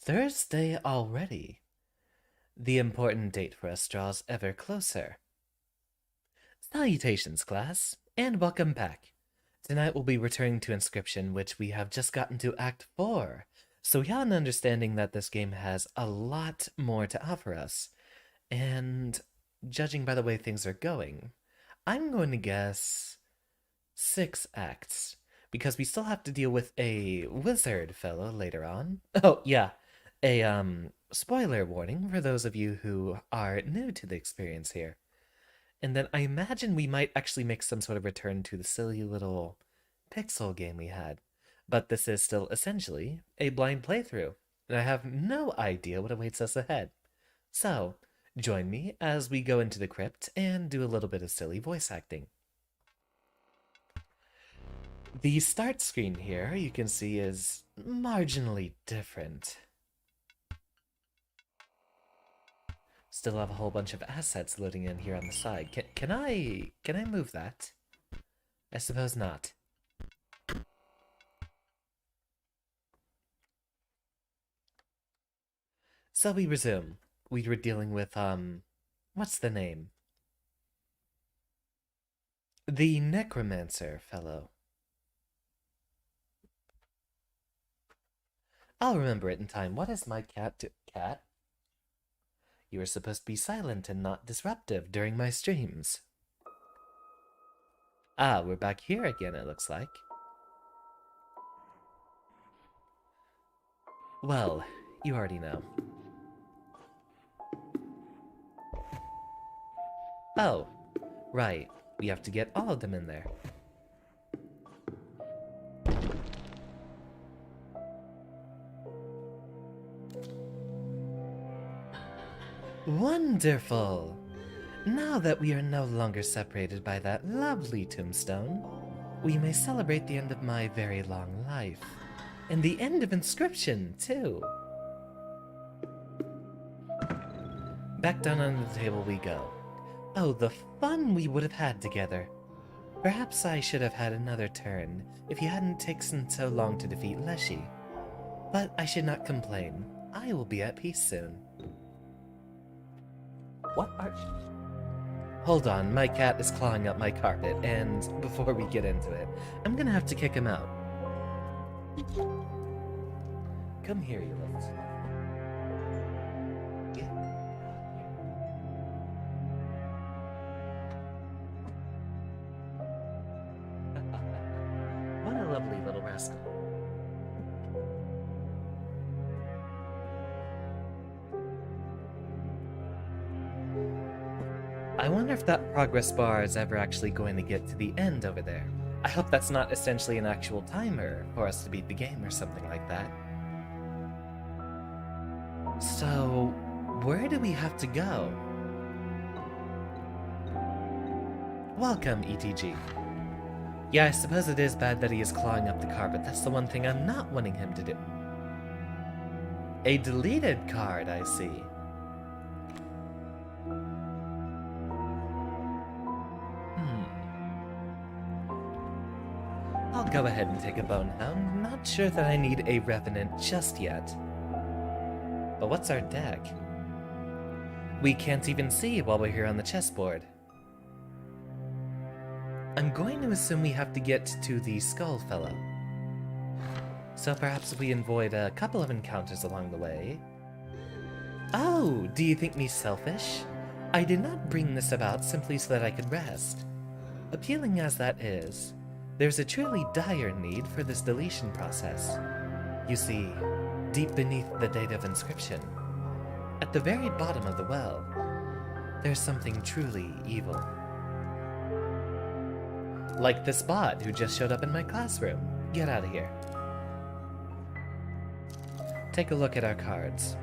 Thursday already. The important date for us draws ever closer. Salutations, class, and welcome back. Tonight we'll be returning to Inscryption, which we have just gotten to Act 4. So we have an understanding that this game has a lot more to offer us. And judging by the way things are going, I'm going to guess 6 acts. Because we still have to deal with a wizard fellow later on. Oh, yeah. Spoiler warning for those of you who are new to the experience here. And then I imagine we might actually make some sort of return to the silly little pixel game we had. But this is still essentially a blind playthrough, and I have no idea what awaits us ahead. So, join me as we go into the crypt and do a little bit of silly voice acting. The start screen here, you can see, is marginally different. Still have a whole bunch of assets loading in here on the side. Can I move that? I suppose not. So we resume. We were dealing with, what's the name? The necromancer fellow. I'll remember it in time. What is my cat Cat? You are supposed to be silent and not disruptive during my streams. Ah, we're back here again, it looks like. Well, you already know. Oh, right. We have to get all of them in there. Wonderful! Now that we are no longer separated by that lovely tombstone, we may celebrate the end of my very long life. And the end of Inscryption, too. Back down on the table we go. Oh, the fun we would have had together. Perhaps I should have had another turn if you hadn't taken so long to defeat Leshy. But I should not complain. I will be at peace soon. What are... Hold on, my cat is clawing up my carpet, and before we get into it, I'm gonna have to kick him out. Come here, you little... What a lovely little rascal. I wonder if that progress bar is ever actually going to get to the end over there. I hope that's not essentially an actual timer for us to beat the game or something like that. So, where do we have to go? Welcome, ETG. Yeah, I suppose it is bad that he is clawing up the carpet. That's the one thing I'm not wanting him to do. A deleted card, I see. I'll go ahead and take a bonehound. Not sure that I need a revenant just yet. But what's our deck? We can't even see while we're here on the chessboard. I'm going to assume we have to get to the skull fellow. So perhaps we avoid a couple of encounters along the way. Oh, do you think me selfish? I did not bring this about simply so that I could rest. Appealing as that is, there's a truly dire need for this deletion process. You see, deep beneath the date of Inscryption, at the very bottom of the well, there's something truly evil. Like this bot who just showed up in my classroom. Get out of here. Take a look at our cards.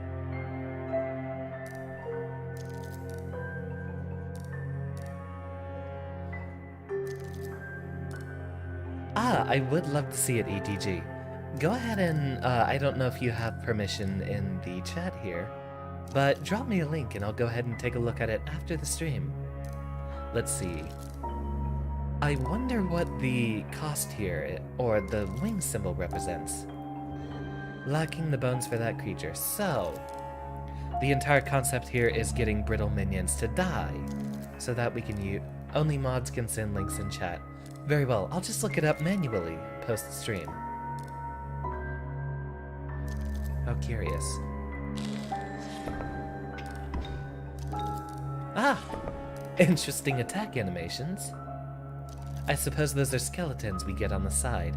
Ah, I would love to see it, ETG. Go ahead and, I don't know if you have permission in the chat here, but drop me a link and I'll go ahead and take a look at it after the stream. Let's see. I wonder what the cost here, or the wing symbol, represents. Lacking the bones for that creature. So, the entire concept here is getting brittle minions to die, so that we can use... Only mods can send links in chat. Very well, I'll just look it up manually post-stream. How curious. Ah! Interesting attack animations. I suppose those are skeletons we get on the side.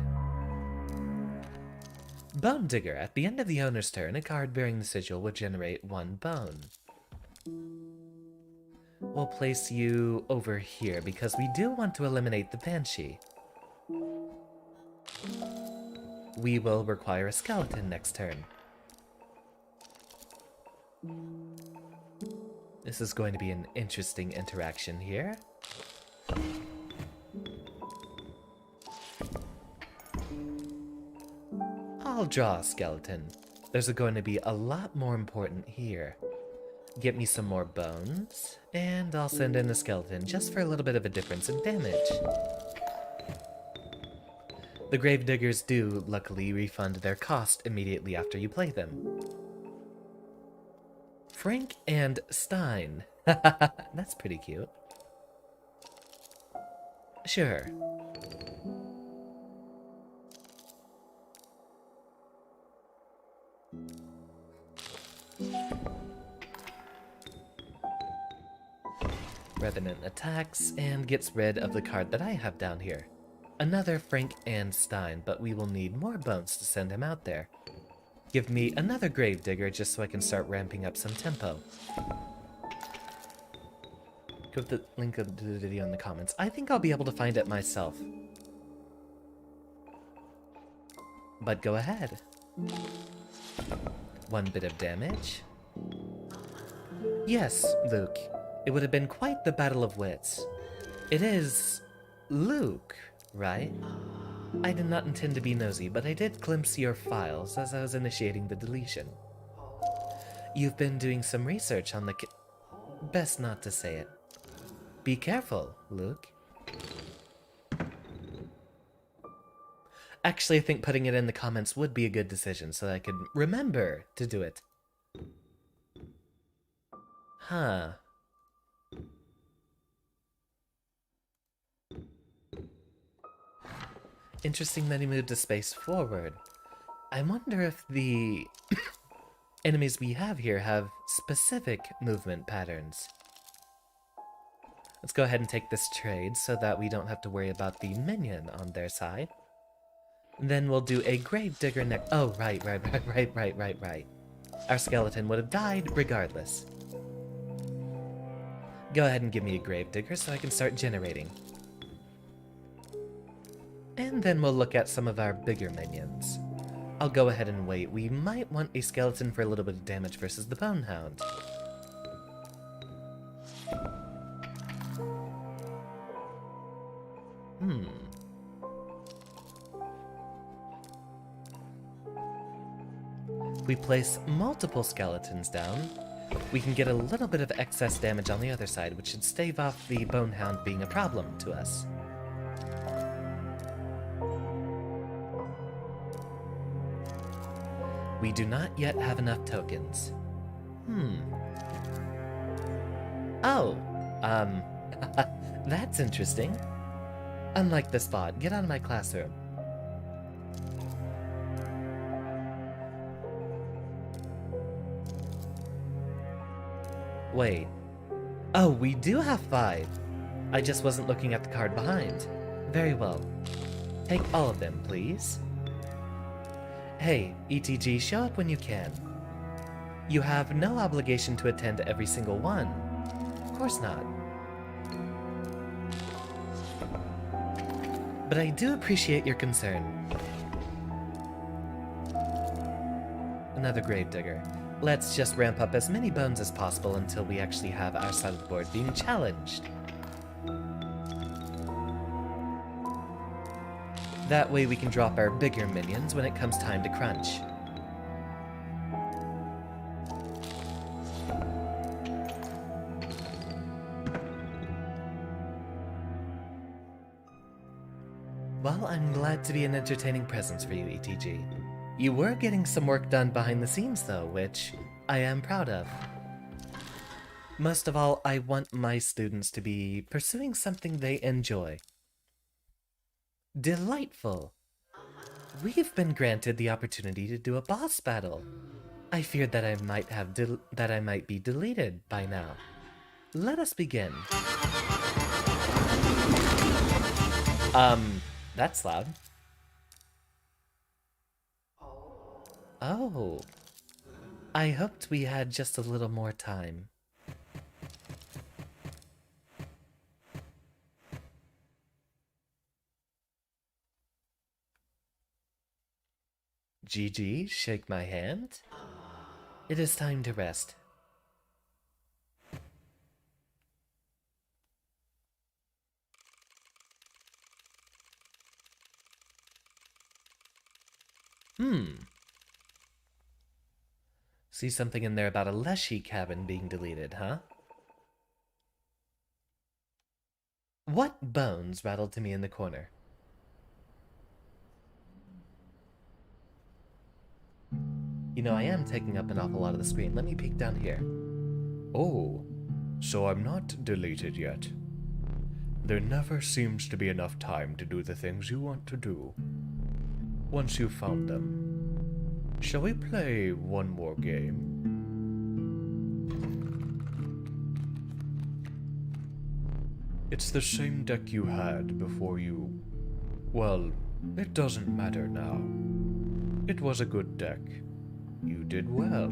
Bone Digger. At the end of the owner's turn, a card bearing the sigil will generate 1 bone. We'll place you over here because we do want to eliminate the Banshee. We will require a skeleton next turn. This is going to be an interesting interaction here. I'll draw a skeleton. There's going to be a lot more important here. Get me some more bones, and I'll send in a skeleton just for a little bit of a difference in damage. The Gravediggers do, luckily, refund their cost immediately after you play them. Frank and Stein. That's pretty cute. Sure. Revenant attacks and gets rid of the card that I have down here. Another Frank and Stein, but we will need more bones to send him out there. Give me another Gravedigger just so I can start ramping up some tempo. Go to the link to the video in the comments. I think I'll be able to find it myself. But go ahead. 1 bit of damage. Yes, Luke. It would have been quite the battle of wits. It is... Luke, right? I did not intend to be nosy, but I did glimpse your files as I was initiating the deletion. You've been doing some research on the best not to say it. Be careful, Luke. Actually, I think putting it in the comments would be a good decision, so that I could remember to do it. Huh. Interesting that he moved a space forward. I wonder if the enemies we have here have specific movement patterns. Let's go ahead and take this trade so that we don't have to worry about the minion on their side. Then we'll do a Gravedigger next. Oh, right. Our skeleton would have died regardless. Go ahead and give me a Gravedigger so I can start generating. And then we'll look at some of our bigger minions. I'll go ahead and wait. We might want a skeleton for a little bit of damage versus the Bonehound. If we place multiple skeletons down, we can get a little bit of excess damage on the other side, which should stave off the Bonehound being a problem to us. We do not yet have enough tokens. Oh, that's interesting. Unlike the spot, get out of my classroom. Wait. Oh, we do have 5. I just wasn't looking at the card behind. Very well. Take all of them, please. Hey, ETG, show up when you can. You have no obligation to attend to every single one. Of course not. But I do appreciate your concern. Another Gravedigger. Let's just ramp up as many bones as possible until we actually have our side of the board being challenged. That way we can drop our bigger minions when it comes time to crunch. Well, I'm glad to be an entertaining presence for you, ETG. You were getting some work done behind the scenes though, which I am proud of. Most of all, I want my students to be pursuing something they enjoy. Delightful! We've been granted the opportunity to do a boss battle. I feared that I might be deleted by now. Let us begin. That's loud. Oh. I hoped we had just a little more time. GG, shake my hand. It is time to rest. See something in there about a Leshy cabin being deleted, huh? What bones rattled to me in the corner? You know, I am taking up an awful lot of the screen. Let me peek down here. Oh, so I'm not deleted yet. There never seems to be enough time to do the things you want to do. Once you've found them, shall we play one more game? It's the same deck you had before you... Well, it doesn't matter now. It was a good deck. You did well.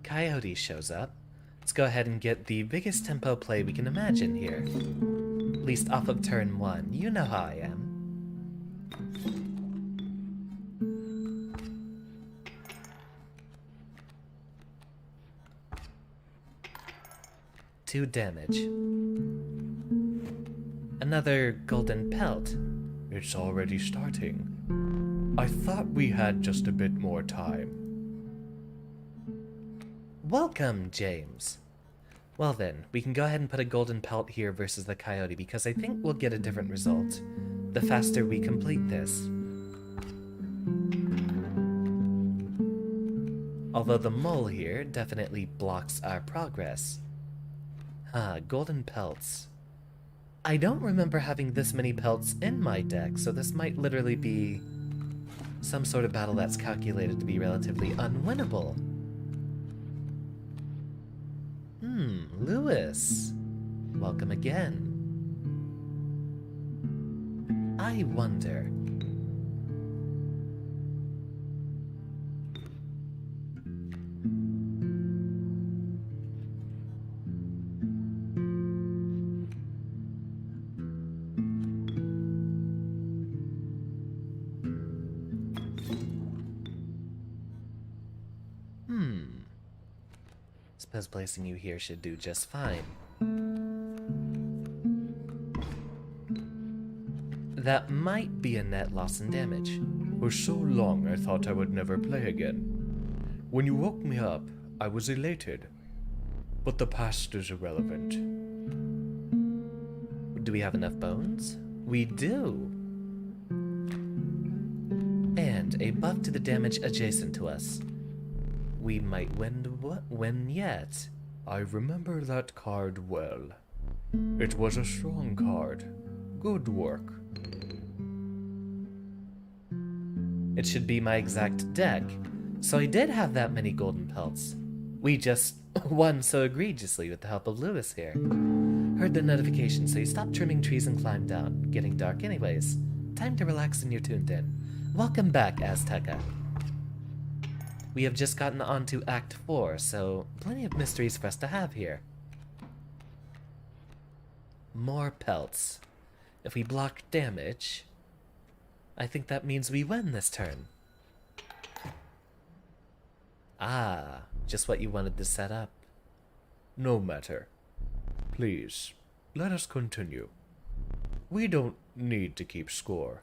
Coyote shows up. Let's go ahead and get the biggest tempo play we can imagine here. At least off of turn 1. You know how I am. Two damage. Another golden pelt. It's already starting. I thought we had just a bit more time. Welcome, James. Well then, we can go ahead and put a golden pelt here versus the coyote because I think we'll get a different result the faster we complete this. Although the mole here definitely blocks our progress. Golden pelts. I don't remember having this many pelts in my deck, so this might literally be some sort of battle that's calculated to be relatively unwinnable. Lewis. Welcome again. I wonder... Suppose placing you here should do just fine. That might be a net loss in damage. For so long I thought I would never play again. When you woke me up, I was elated. But the past is irrelevant. Do we have enough bones? We do! And a buff to the damage adjacent to us. We might win yet. I remember that card well. It was a strong card. Good work. It should be my exact deck. So I did have that many golden pelts. We just won so egregiously with the help of Lewis here. Heard the notification, so you stopped trimming trees and climbed down. Getting dark anyways. Time to relax and you're tuned in. Welcome back, Azteca. We have just gotten onto Act 4, so plenty of mysteries for us to have here. More pelts. If we block damage, I think that means we win this turn. Ah, just what you wanted to set up. No matter. Please, let us continue. We don't need to keep score.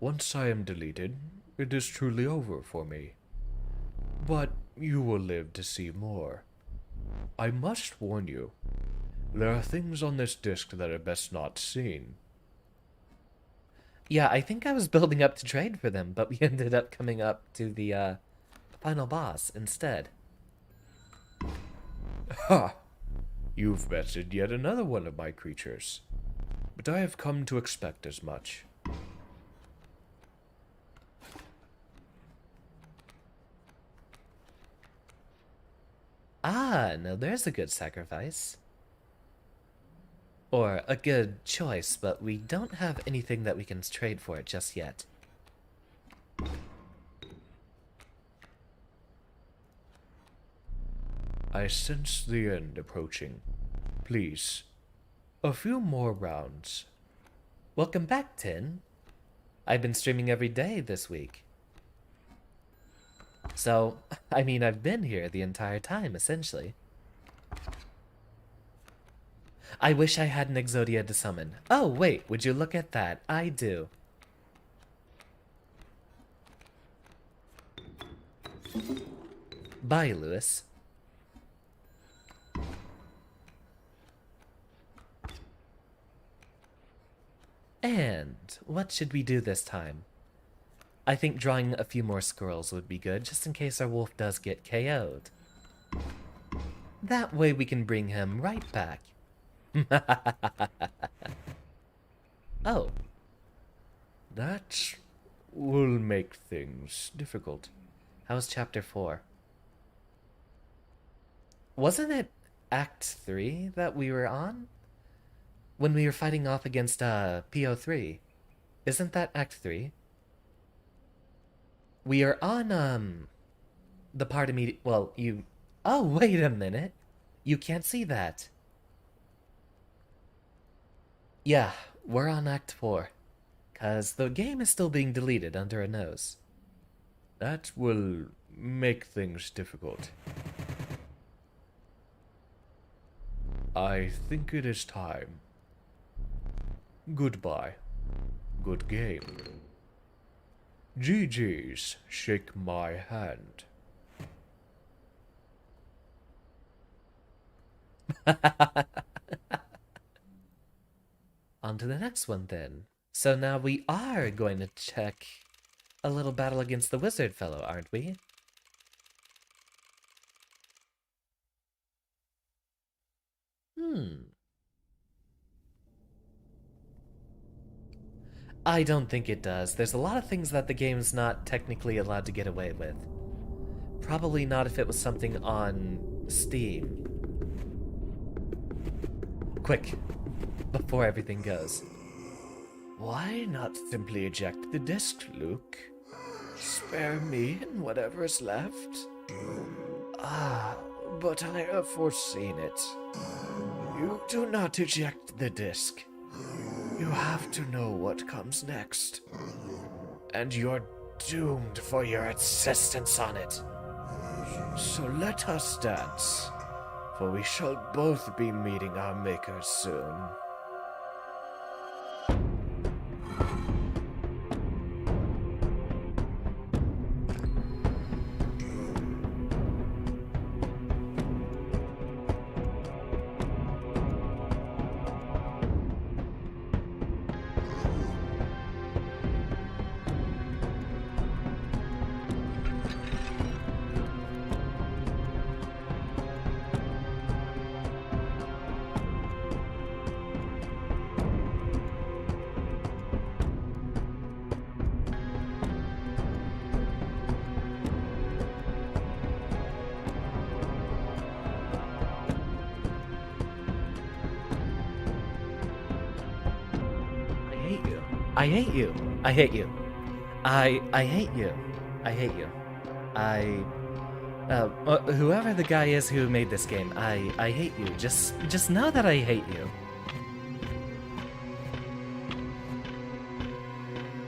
Once I am deleted, it is truly over for me. But you will live to see more. I must warn you, there are things on this disk that are best not seen. Yeah, I think I was building up to trade for them, but we ended up coming up to the final boss instead. Ha! You've bested yet another one of my creatures. But I have come to expect as much. Ah, now there's a good sacrifice. Or a good choice, but we don't have anything that we can trade for it just yet. I sense the end approaching. Please, a few more rounds. Welcome back, Tin. I've been streaming every day this week. So, I mean, I've been here the entire time, essentially. I wish I had an Exodia to summon. Oh, wait, would you look at that? I do. Bye, Lewis. And what should we do this time? I think drawing a few more squirrels would be good, just in case our wolf does get KO'd. That way we can bring him right back. Oh. That will make things difficult. How's chapter 4? Wasn't it Act 3 that we were on? When we were fighting off against PO3. Isn't that Act 3? We are on, the part immediate... Well, you... Oh, wait a minute. You can't see that. Yeah, we're on Act 4. 'Cause the game is still being deleted under a nose. That will make things difficult. I think it is time. Goodbye. Good game. GG's, shake my hand. On to the next one, then. So now we are going to check a little battle against the wizard fellow, aren't we? I don't think it does. There's a lot of things that the game's not technically allowed to get away with. Probably not if it was something on Steam. Quick, before everything goes. Why not simply eject the disc, Luke? Spare me and whatever is left. Ah, but I have foreseen it. You do not eject the disc. You have to know what comes next. And you're doomed for your insistence on it. So let us dance, for we shall both be meeting our makers soon. I hate you. I hate you. I hate you. I hate you. Whoever the guy is who made this game, I hate you. Just know that I hate you.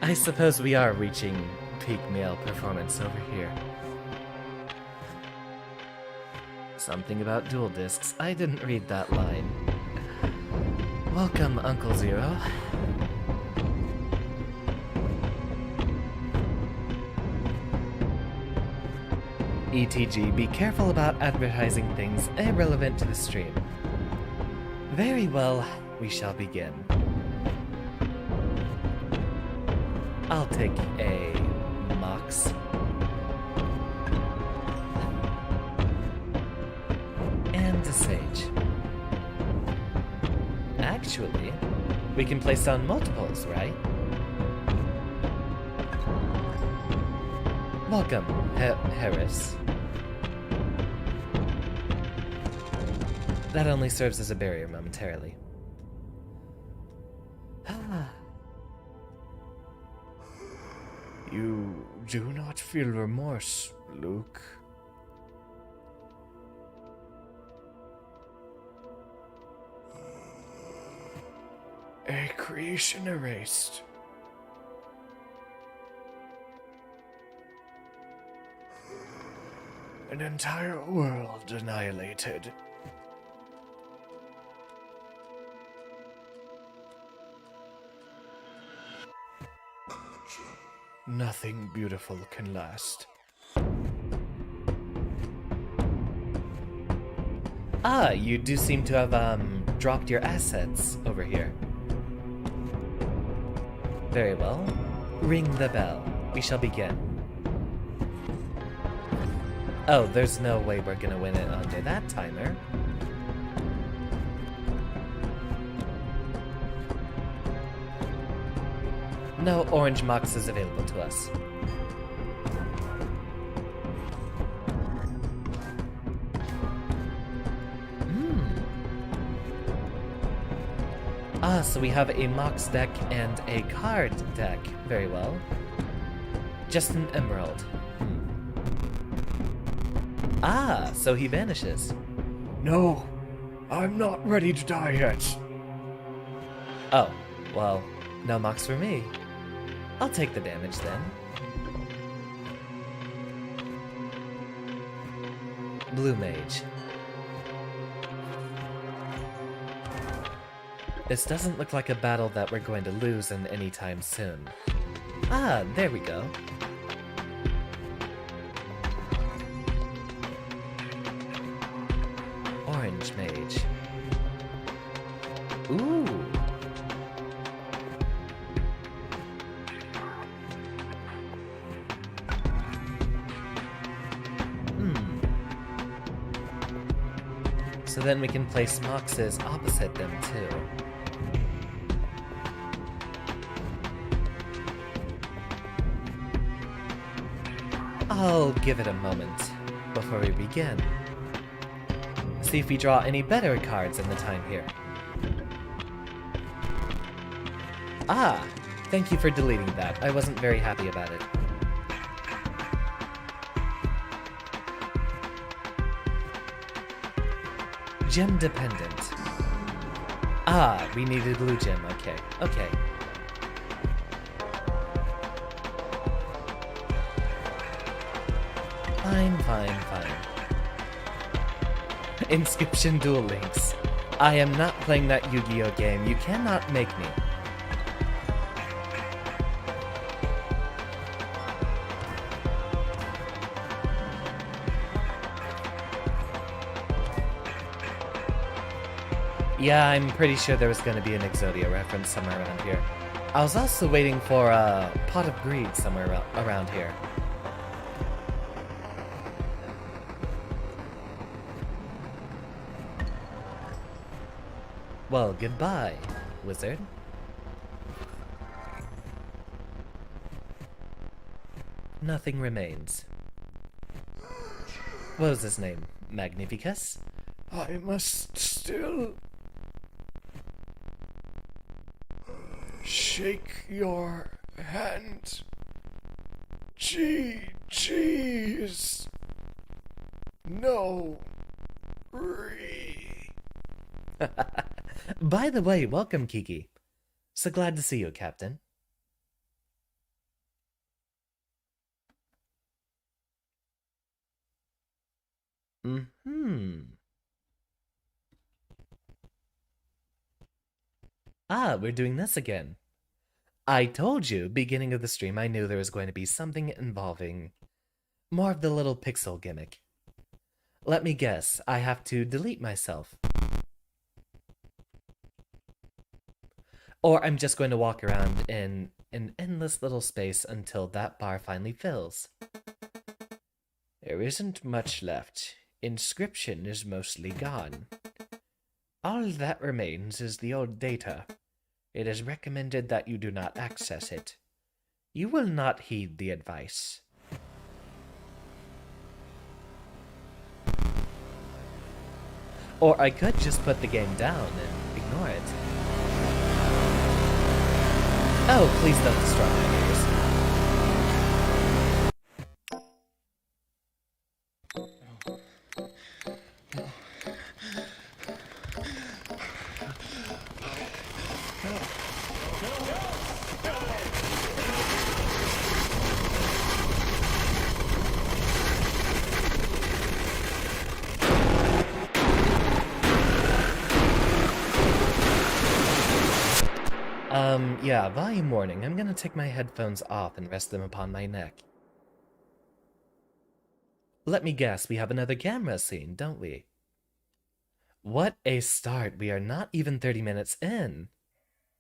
I suppose we are reaching peak male performance over here. Something about dual discs. I didn't read that line. Welcome, Uncle Zero. ETG, be careful about advertising things irrelevant to the stream. Very well, we shall begin. I'll take a Mox. And a Sage. Actually, we can place down multiples, right? Welcome, Harris. That only serves as a barrier momentarily. You do not feel remorse, Luke. A creation erased. An entire world annihilated. Nothing beautiful can last. Ah, you do seem to have, dropped your assets over here. Very well. Ring the bell. We shall begin. Oh, there's no way we're gonna win it under that timer. No orange Mox is available to us. Ah, so we have a Mox deck and a card deck. Very well. Just an emerald. Ah, so he vanishes. No, I'm not ready to die yet. Oh, well, no Mox for me. I'll take the damage then. Blue Mage. This doesn't look like a battle that we're going to lose in any time soon. Ah, there we go. Orange Mage. Ooh. So then we can place Moxes opposite them too. I'll give it a moment before we begin. See if we draw any better cards in the time here. Ah! Thank you for deleting that. I wasn't very happy about it. Gem dependent. Ah, we needed blue gem. Okay, okay. Fine, fine, fine. Inscryption Duel Links. I am not playing that Yu-Gi-Oh game. You cannot make me. Yeah, I'm pretty sure there was going to be an Exodia reference somewhere around here. I was also waiting for a Pot of Greed somewhere around here. Well, goodbye, wizard. Nothing remains. What was his name? Magnificus? I must still shake your hand. Jeez. No. By the way, welcome, Kaycee. So glad to see you, Captain. Ah, we're doing this again. I told you, beginning of the stream, I knew there was going to be something involving More of the little pixel gimmick. Let me guess, I have to delete myself. Or I'm just going to walk around in an endless little space until that bar finally fills. There isn't much left. Inscryption is mostly gone. All that remains is the old data. It is recommended that you do not access it. You will not heed the advice. Or I could just put the game down and ignore it. Oh, please don't destroy my ears. Yeah, volume warning. I'm gonna take my headphones off and rest them upon my neck. Let me guess, we have another camera scene, don't we? What a start. We are not even 30 minutes in.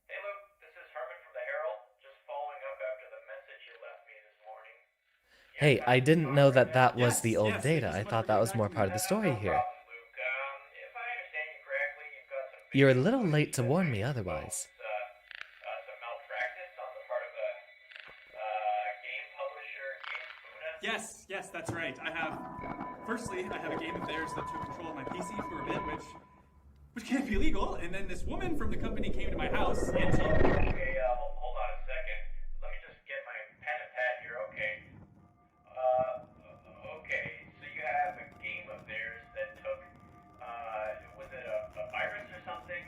Hey Luke, this is Herman from the Herald. Just following up after the message you left me this morning. Hey, I didn't know that that was the old Yes, data. thank I you so much thought for that getting was back more to me. part of the story No here. problem, Luke. If I understand you correctly, you've got some You're a big little late to news warn that me may otherwise. expose, some malpractice on the part of a game publisher, Game Luna. Yes, that's right. Firstly, I have a game of theirs that took control of my PC for a bit, which can't be legal. And then this woman from the company came to my house, and she... Okay, hold on a second. Let me just get my pen and pad here. Okay. Okay. So you have a game of theirs that took, was it a virus or something?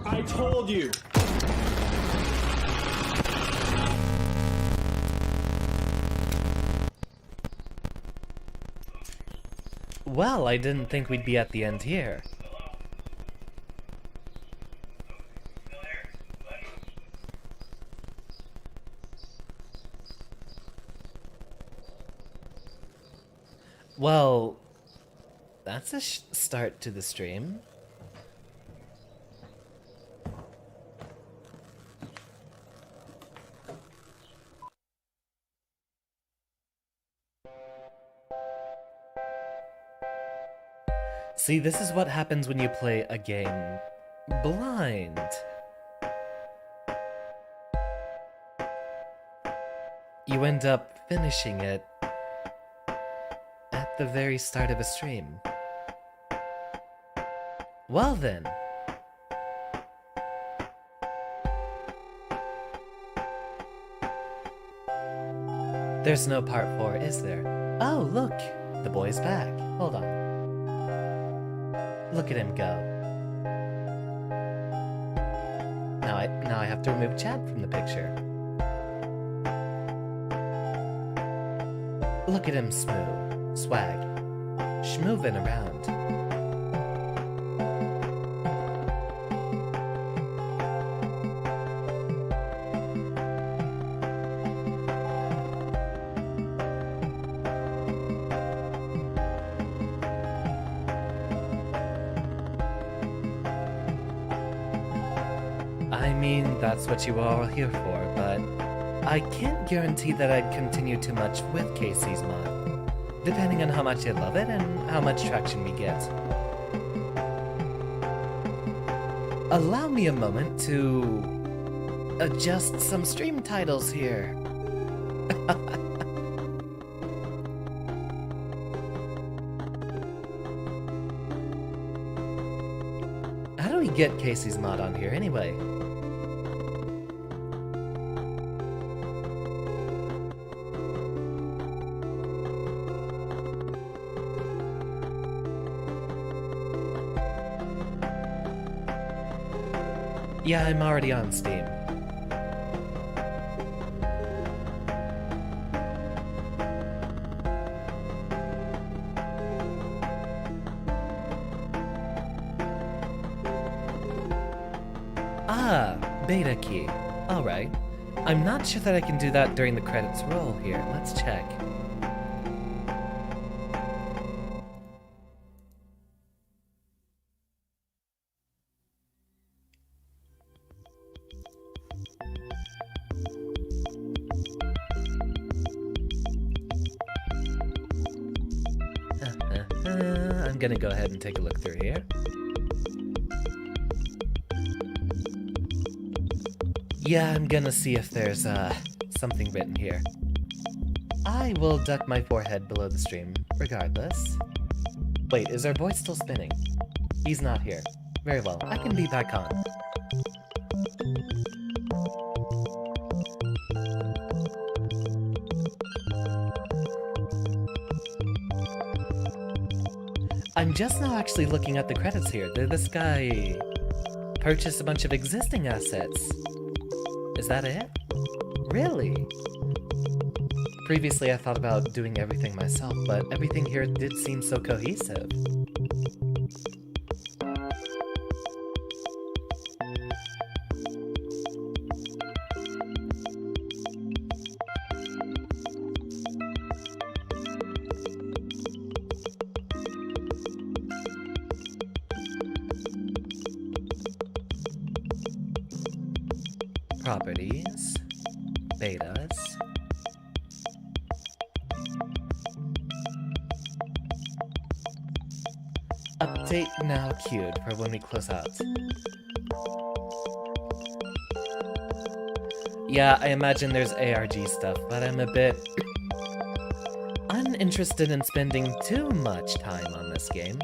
I told you! Well, I didn't think we'd be at the end here. Still there, buddy? Well, that's a start to the stream. See, this is what happens when you play a game blind. You end up finishing it at the very start of a stream. Well then. There's no part 4, is there? Oh, look! The boy's back. Hold on. Look at him go. Now I have to remove Chad from the picture. Look at him swag, schmoovin' around. I mean, that's what you were all here for, but I can't guarantee that I'd continue too much with Kaycee's mod, depending on how much I love it and how much traction we get. Allow me a moment to adjust some stream titles here. How do we get Kaycee's mod on here anyway? Yeah, I'm already on Steam. Ah, beta key. Alright. I'm not sure that I can do that during the credits roll here. Let's check. I'm gonna go ahead and take a look through here. Yeah, I'm gonna see if there's something written here. I will duck my forehead below the stream, regardless. Wait, is our boy still spinning? He's not here. Very well, I can be back on. I'm just now actually looking at the credits here. This guy purchased a bunch of existing assets. Is that it? Really? Previously I thought about doing everything myself, but everything here did seem so cohesive. Properties, betas, update now queued for when we close out. Yeah, I imagine there's ARG stuff, but I'm a bit uninterested in spending too much time on this game.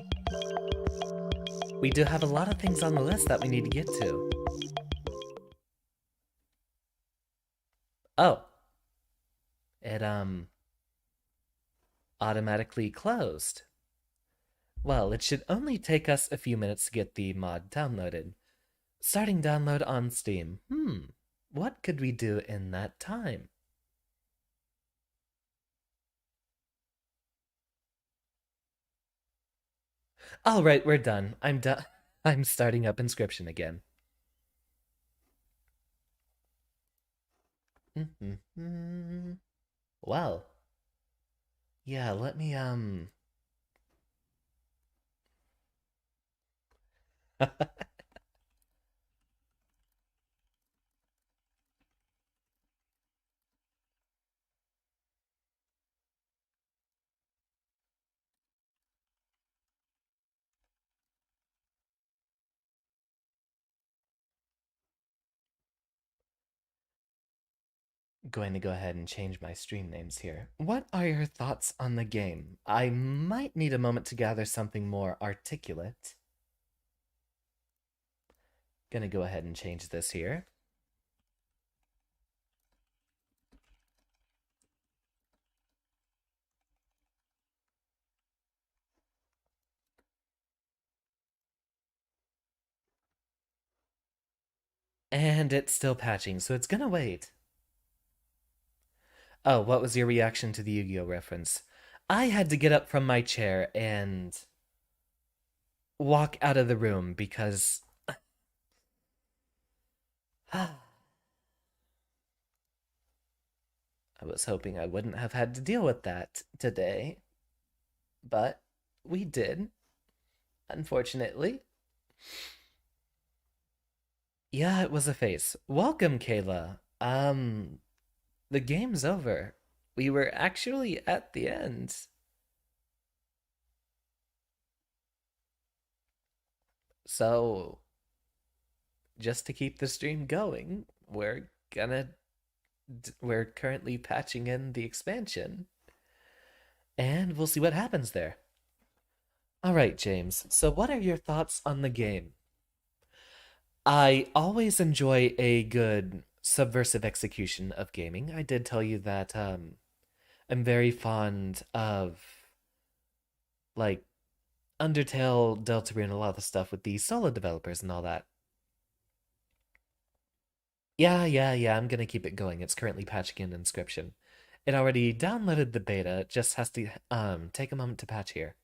We do have a lot of things on the list that we need to get to. Oh. It, automatically closed. Well, it should only take us a few minutes to get the mod downloaded. Starting download on Steam. What could we do in that time? Alright, we're done. I'm done. I'm starting up Inscryption again. Well. Yeah, let me, going to go ahead and change my stream names here. What are your thoughts on the game? I might need a moment to gather something more articulate. Gonna go ahead and change this here. And it's still patching, so it's gonna wait. Oh, what was your reaction to the Yu-Gi-Oh reference? I had to get up from my chair and walk out of the room because I was hoping I wouldn't have had to deal with that today. But we did, unfortunately. Yeah, it was a face. Welcome, Kayla. The game's over. We were actually at the end. So, just to keep the stream going, we're currently patching in the expansion. And we'll see what happens there. Alright, James, so what are your thoughts on the game? I always enjoy a good subversive execution of gaming. I did tell you that I'm very fond of like Undertale, Deltarune, a lot of the stuff with the solo developers and all that. Yeah, I'm gonna keep it going. It's currently patching in Inscryption. It already downloaded the beta, it just has to take a moment to patch here.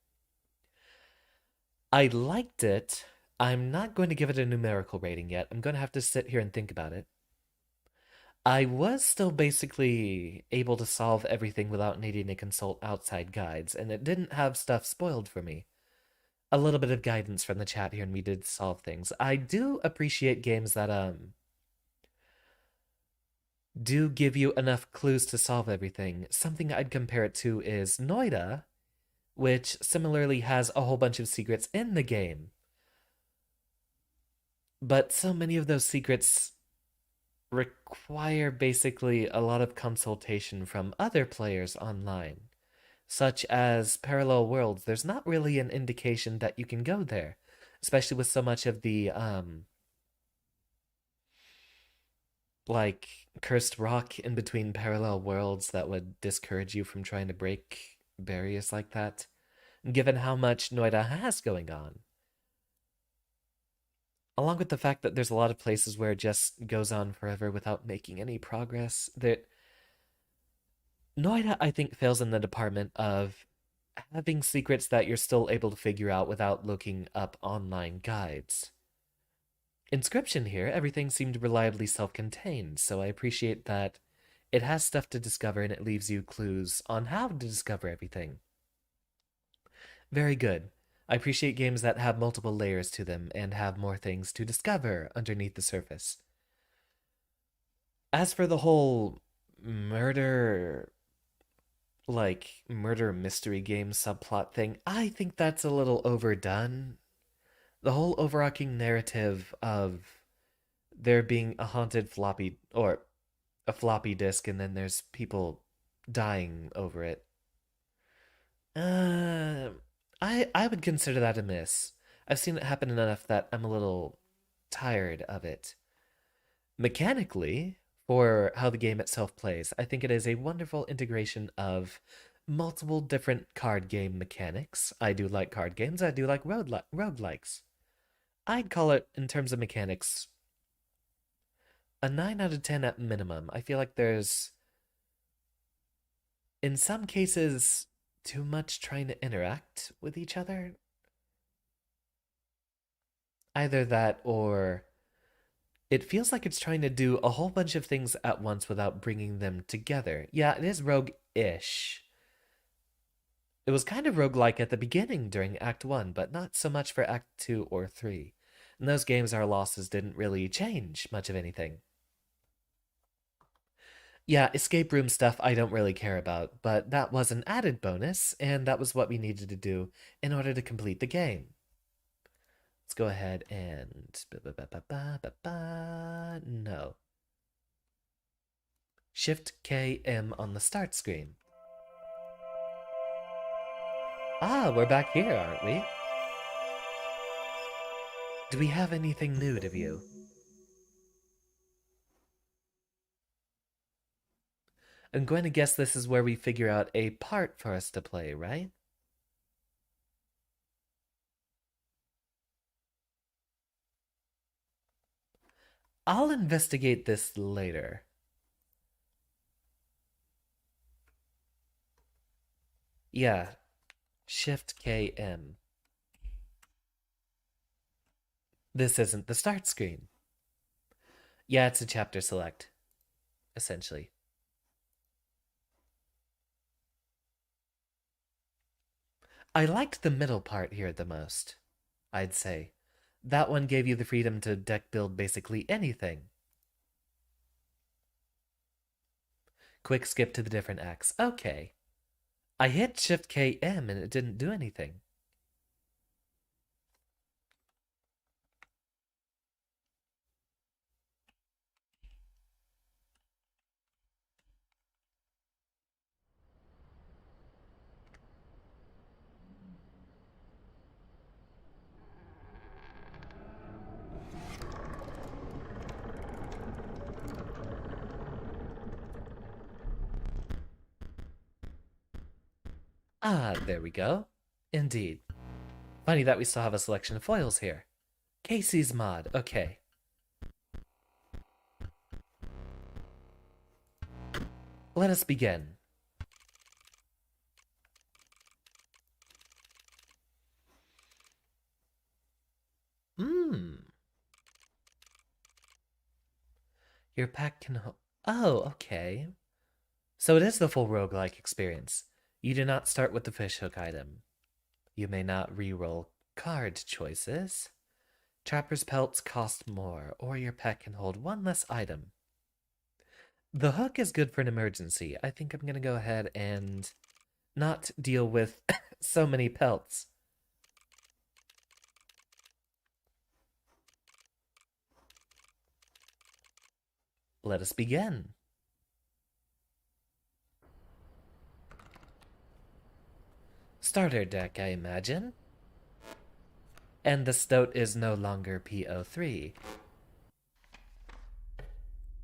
I liked it. I'm not going to give it a numerical rating yet. I'm going to have to sit here and think about it. I was still basically able to solve everything without needing to consult outside guides, and it didn't have stuff spoiled for me. A little bit of guidance from the chat here, and we did solve things. I do appreciate games that do give you enough clues to solve everything. Something I'd compare it to is Noida, which similarly has a whole bunch of secrets in the game. But so many of those secrets require basically a lot of consultation from other players online, such as Parallel Worlds. There's not really an indication that you can go there, especially with so much of the like cursed rock in between parallel worlds that would discourage you from trying to break barriers like that, given how much Noida has going on. Along with the fact that there's a lot of places where it just goes on forever without making any progress. That Noida, I think, fails in the department of having secrets that you're still able to figure out without looking up online guides. Inscryption here, everything seemed reliably self-contained, so I appreciate that it has stuff to discover and it leaves you clues on how to discover everything. Very good. I appreciate games that have multiple layers to them and have more things to discover underneath the surface. As for the whole murder mystery game subplot thing, I think that's a little overdone. The whole overarching narrative of there being a haunted floppy or a floppy disk and then there's people dying over it. I would consider that a miss. I've seen it happen enough that I'm a little tired of it. Mechanically, for how the game itself plays, I think it is a wonderful integration of multiple different card game mechanics. I do like card games, I do like roguelikes. I'd call it, in terms of mechanics, a 9 out of 10 at minimum. I feel like there's, in some cases, too much trying to interact with each other. Either that or it feels like it's trying to do a whole bunch of things at once without bringing them together. Yeah, it is rogue-ish. It was kind of roguelike at the beginning during Act 1, but not so much for Act 2 or 3. In those games, our losses didn't really change much of anything. Yeah, escape room stuff I don't really care about, but that was an added bonus, and that was what we needed to do in order to complete the game. Let's go ahead and... No. Shift-K-M on the start screen. Ah, we're back here, aren't we? Do we have anything new to view? I'm going to guess this is where we figure out a part for us to play, right? I'll investigate this later. Yeah, Shift-K-M. This isn't the start screen. Yeah, it's a chapter select, essentially. I liked the middle part here the most, I'd say. That one gave you the freedom to deck build basically anything. Quick skip to the different acts. Okay. I hit Shift-K-M and it didn't do anything. Ah, there we go. Indeed. Funny that we still have a selection of foils here. Kaycee's mod, okay. Let us begin. Your pack can hold... Oh, okay. So it is the full roguelike experience. You do not start with the fishhook item. You may not reroll card choices. Trapper's pelts cost more, or your pet can hold one less item. The hook is good for an emergency. I think I'm gonna go ahead and not deal with so many pelts. Let us begin. Starter deck, I imagine. And the stoat is no longer PO3.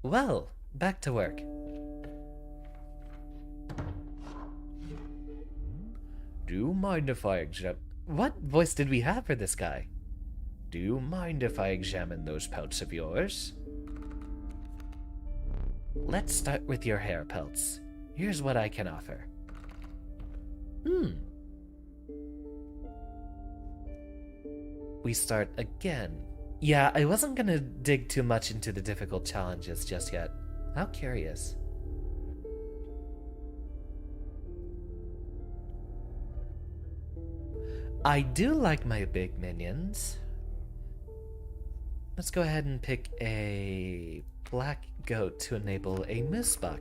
Well, back to work. Do you mind if I What voice did we have for this guy? Do you mind if I examine those pelts of yours? Let's start with your hair pelts. Here's what I can offer. We start again. Yeah, I wasn't gonna dig too much into the difficult challenges just yet. How curious. I do like my big minions. Let's go ahead and pick a black goat to enable a moose buck.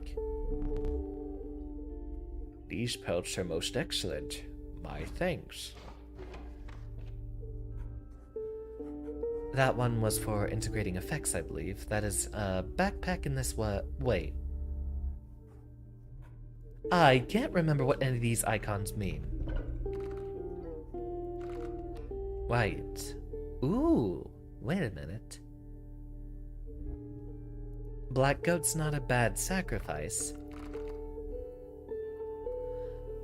These pelts are most excellent. My thanks. That one was for integrating effects, I believe. That is a backpack in this wait. I can't remember what any of these icons mean. Right. Ooh, wait a minute. Black goat's not a bad sacrifice.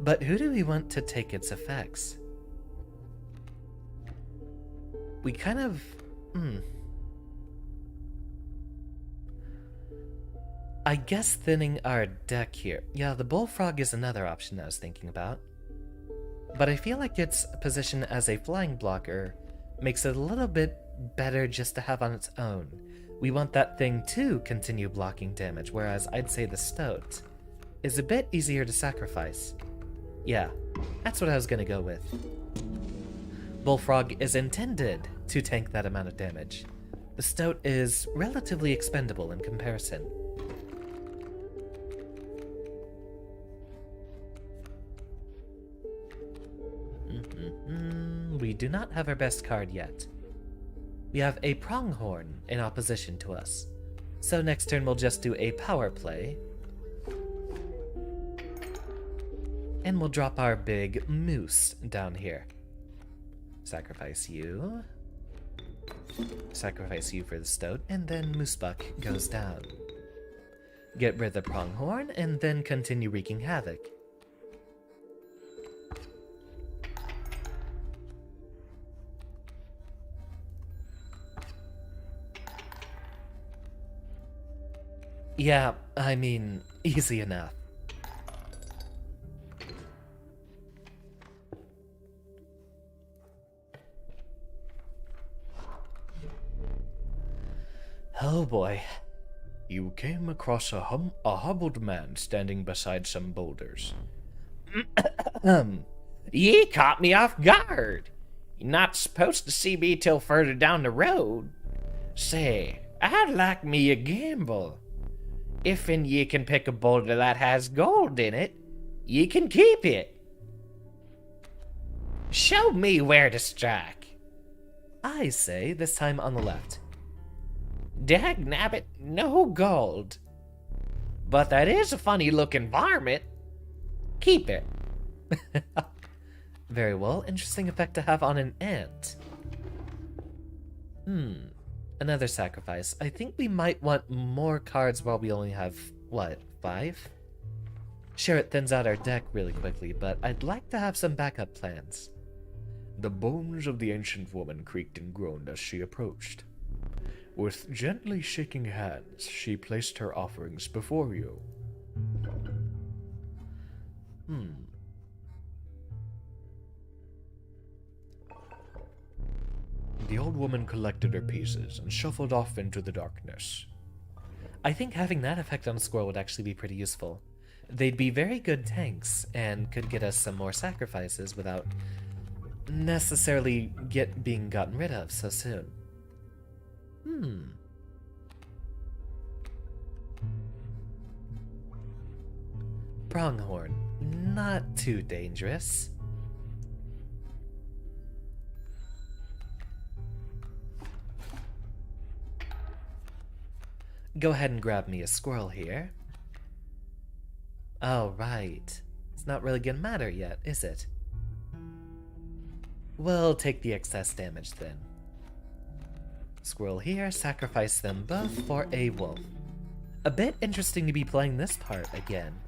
But who do we want to take its effects? We kind of... I guess thinning our deck here. Yeah, the bullfrog is another option I was thinking about. But I feel like its position as a flying blocker makes it a little bit better just to have on its own. We want that thing to continue blocking damage, whereas I'd say the stoat is a bit easier to sacrifice. Yeah, that's what I was gonna go with. Bullfrog is intended to tank that amount of damage. The stoat is relatively expendable in comparison. We do not have our best card yet. We have a pronghorn in opposition to us. So next turn we'll just do a power play. And we'll drop our big moose down here. Sacrifice you. Sacrifice you for the stoat, and then Moosebuck goes down. Get rid of the pronghorn, and then continue wreaking havoc. Yeah, I mean, easy enough. Oh boy. You came across a hobbled man standing beside some boulders. Ye caught me off guard. You're not supposed to see me till further down the road. Say, I'd like me a gamble. If'n ye can pick a boulder that has gold in it, ye can keep it. Show me where to strike. I say, this time on the left. Dagnabbit, no gold. But that is a funny looking varmint. Keep it. Very well, interesting effect to have on an ant. Another sacrifice. I think we might want more cards while we only have, what, 5? Sure, it thins out our deck really quickly, but I'd like to have some backup plans. The bones of the ancient woman creaked and groaned as she approached. With gently shaking hands, she placed her offerings before you. The old woman collected her pieces and shuffled off into the darkness. I think having that effect on a squirrel would actually be pretty useful. They'd be very good tanks and could get us some more sacrifices without necessarily being gotten rid of so soon. Pronghorn. Not too dangerous. Go ahead and grab me a squirrel here. Oh, right. It's not really gonna matter yet, is it? We'll take the excess damage then. Squirrel here, sacrifice them both for a wolf. A bit interesting to be playing this part again.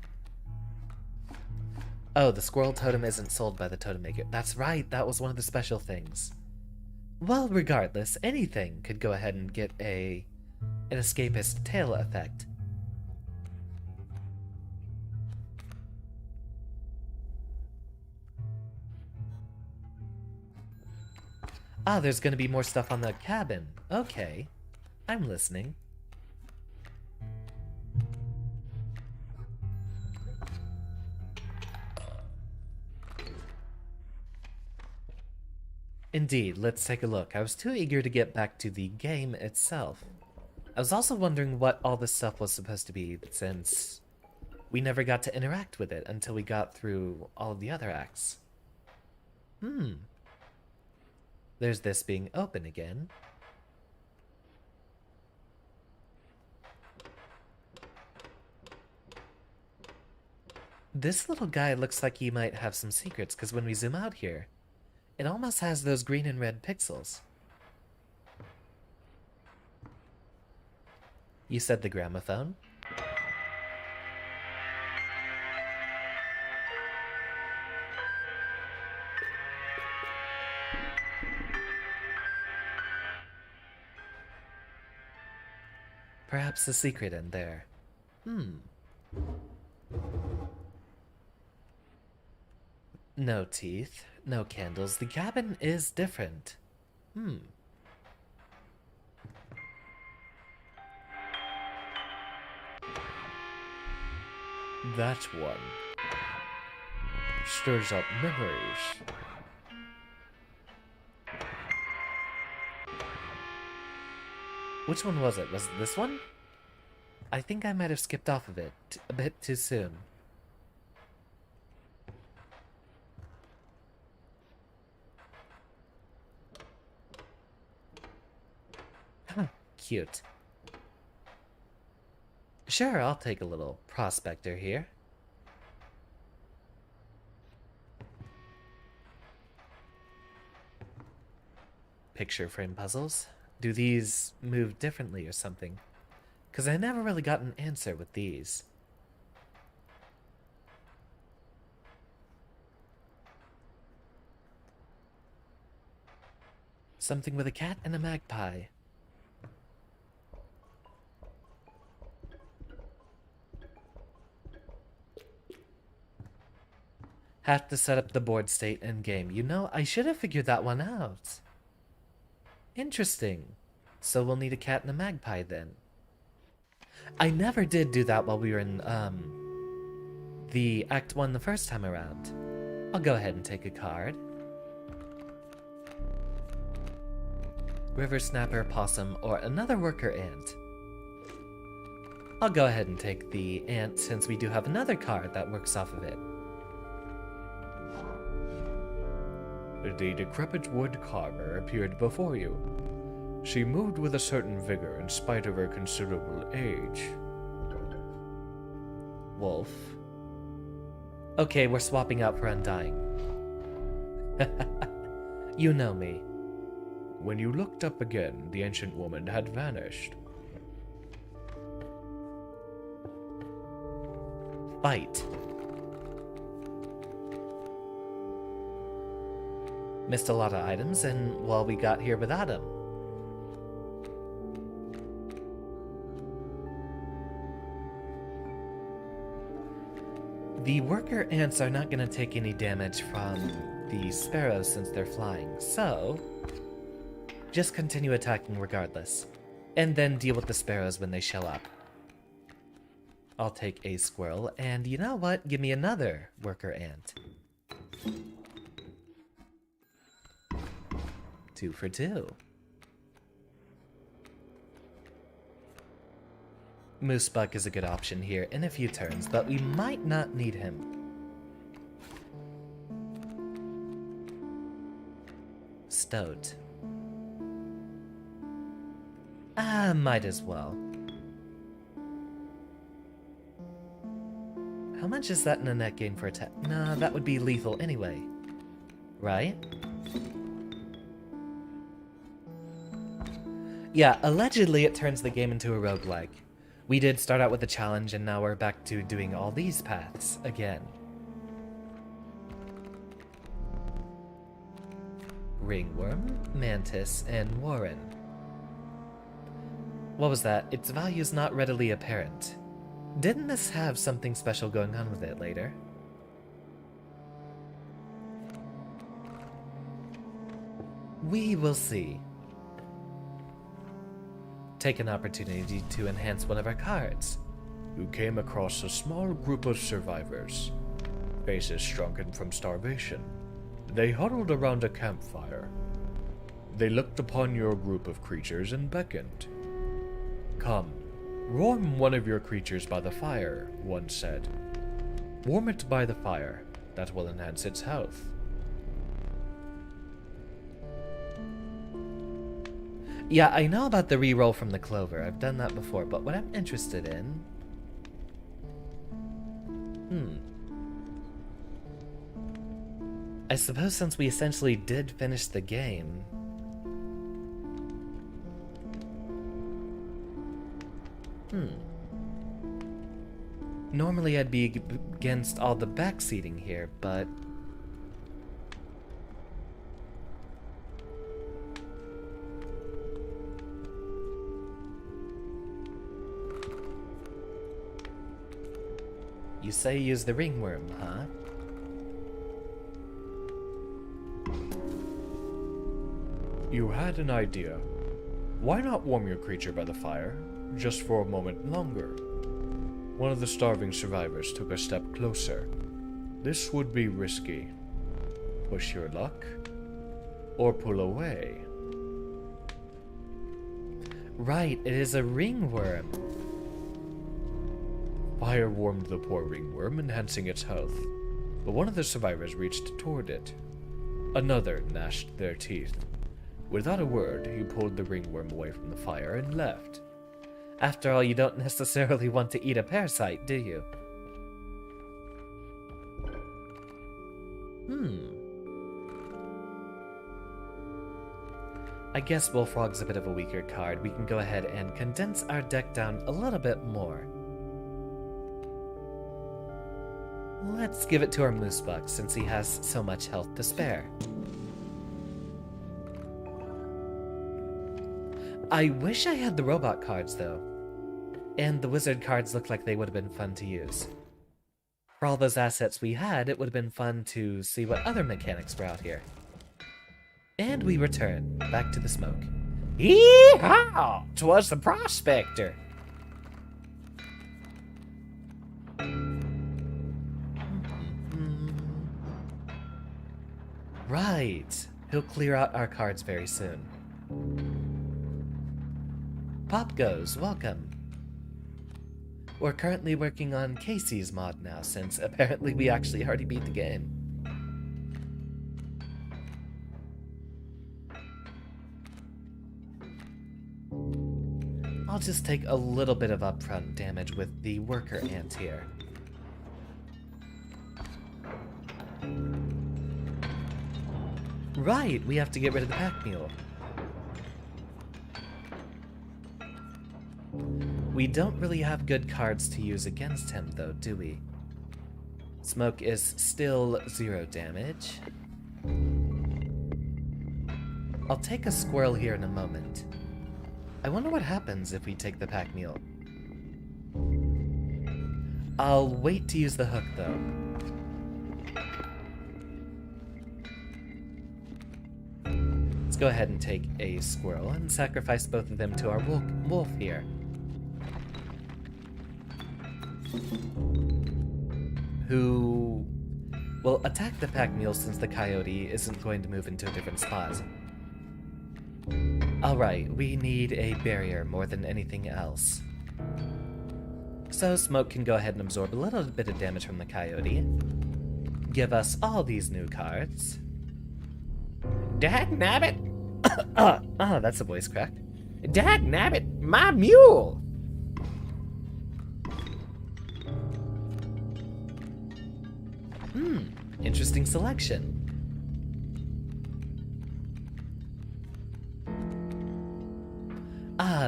Oh, the squirrel totem isn't sold by the totem maker. That's right, that was one of the special things. Well, regardless, anything could go ahead and get an escapist tail effect. Ah, there's gonna be more stuff on the cabin. Okay. I'm listening. Indeed, let's take a look. I was too eager to get back to the game itself. I was also wondering what all this stuff was supposed to be, since we never got to interact with it until we got through all of the other acts. There's this being open again. This little guy looks like he might have some secrets, because when we zoom out here, it almost has those green and red pixels. You said the gramophone? Perhaps a secret in there. No teeth, no candles. The cabin is different. That one stirs up memories. Which one was it? Was it this one? I think I might have skipped off of it a bit too soon. Huh, cute. Sure, I'll take a little prospector here. Picture frame puzzles. Do these move differently or something? Because I never really got an answer with these. Something with a cat and a magpie. Have to set up the board state and game. You know, I should have figured that one out. Interesting. So we'll need a cat and a magpie then. I never did do that while we were in, the Act 1 the first time around. I'll go ahead and take a card. River snapper, possum, or another worker ant. I'll go ahead and take the ant since we do have another card that works off of it. The decrepit wood carver appeared before you. She moved with a certain vigor in spite of her considerable age. Wolf. Okay, we're swapping out for Undying. You know me. When you looked up again, the ancient woman had vanished. Fight. Missed a lot of items, and well, we got here without them. The worker ants are not going to take any damage from the sparrows since they're flying, so just continue attacking regardless, and then deal with the sparrows when they show up. I'll take a squirrel, and you know what? Give me another worker ant. 2 for 2. Moosebuck is a good option here in a few turns, but we might not need him. Stoat. Might as well. How much is that in a net gain for attack? Nah, that would be lethal anyway. Right? Yeah, allegedly it turns the game into a roguelike. We did start out with a challenge, and now we're back to doing all these paths again. Ringworm, Mantis, and Warren. What was that? Its value's not readily apparent. Didn't this have something special going on with it later? We will see. Take an opportunity to enhance one of our cards. You came across a small group of survivors, faces shrunken from starvation. They huddled around a campfire. They looked upon your group of creatures and beckoned. Come, warm one of your creatures by the fire, one said. Warm it by the fire. That will enhance its health. Yeah, I know about the reroll from the clover. I've done that before, but what I'm interested in... I suppose since we essentially did finish the game... Normally I'd be against all the backseating here, but... You say use the ringworm, huh? You had an idea. Why not warm your creature by the fire, just for a moment longer? One of the starving survivors took a step closer. This would be risky. Push your luck, or pull away. Right, it is a ringworm. Fire warmed the poor ringworm, enhancing its health, but one of the survivors reached toward it. Another gnashed their teeth. Without a word, he pulled the ringworm away from the fire and left. After all, you don't necessarily want to eat a parasite, do you? I guess Bullfrog's a bit of a weaker card. We can go ahead and condense our deck down a little bit more. Let's give it to our Moosebuck, since he has so much health to spare. I wish I had the robot cards, though. And the wizard cards look like they would have been fun to use. For all those assets we had, it would have been fun to see what other mechanics were out here. And we return, back to the smoke. Yee-haw! 'Twas the prospector. Right. He'll clear out our cards very soon. Pop goes, welcome. We're currently working on Kaycee's mod now, since apparently we actually already beat the game. I'll just take a little bit of upfront damage with the worker ant here. Right, we have to get rid of the pack mule. We don't really have good cards to use against him, though, do we? Smoke is still 0 damage. I'll take a squirrel here in a moment. I wonder what happens if we take the pack mule. I'll wait to use the hook, though. Let's go ahead and take a squirrel and sacrifice both of them to our wolf here. who will attack the pack mule since the coyote isn't going to move into a different spot. Alright, we need a barrier more than anything else. So Smoke can go ahead and absorb a little bit of damage from the coyote. Give us all these new cards. Dagnabbit! Oh, that's a voice crack. Dagnabbit, my mule! Interesting selection.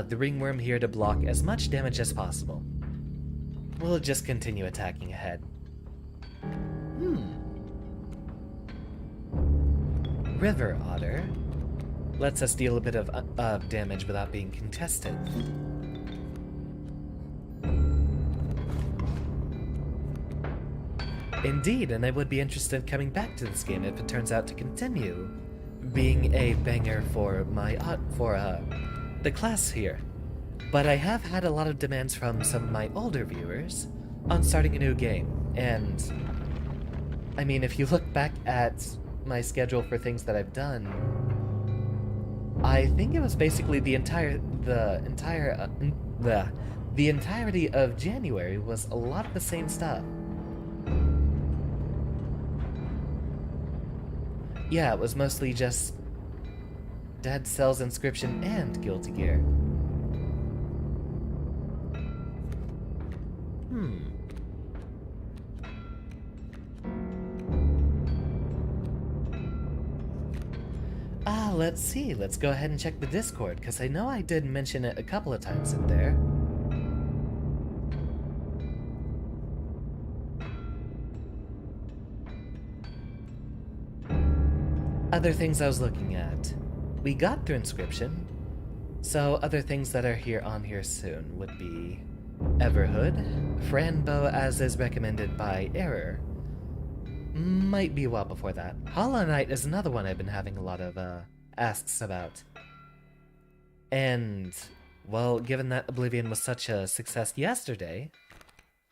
The ringworm here to block as much damage as possible. We'll just continue attacking ahead. River Otter lets us deal a bit of damage without being contested. Indeed, and I would be interested in coming back to this game if it turns out to continue being a banger for the class here. But I have had a lot of demands from some of my older viewers on starting a new game, and I mean, if you look back at my schedule for things that I've done, I think it was basically the entirety of January was a lot of the same stuff. Yeah, it was mostly just Dead Cells, Inscryption, and Guilty Gear. Let's see. Let's go ahead and check the Discord, because I know I did mention it a couple of times in there. Other things I was looking at. We got through Inscryption, so other things that are on here soon would be Everhood, Franbo as is recommended by Error. Might be a while before that. Hollow Knight is another one I've been having a lot of asks about. And, well, given that Oblivion was such a success yesterday,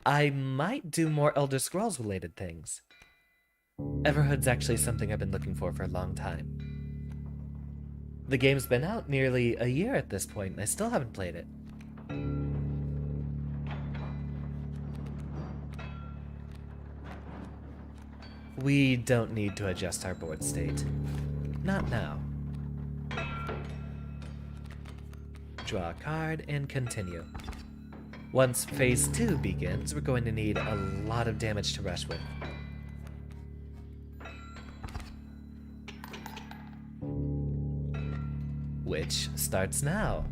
I might do more Elder Scrolls related things. Everhood's actually something I've been looking for a long time. The game's been out nearly a year at this point, and I still haven't played it. We don't need to adjust our board state. Not now. Draw a card and continue. Once phase 2 begins, we're going to need a lot of damage to rush with. Which starts now.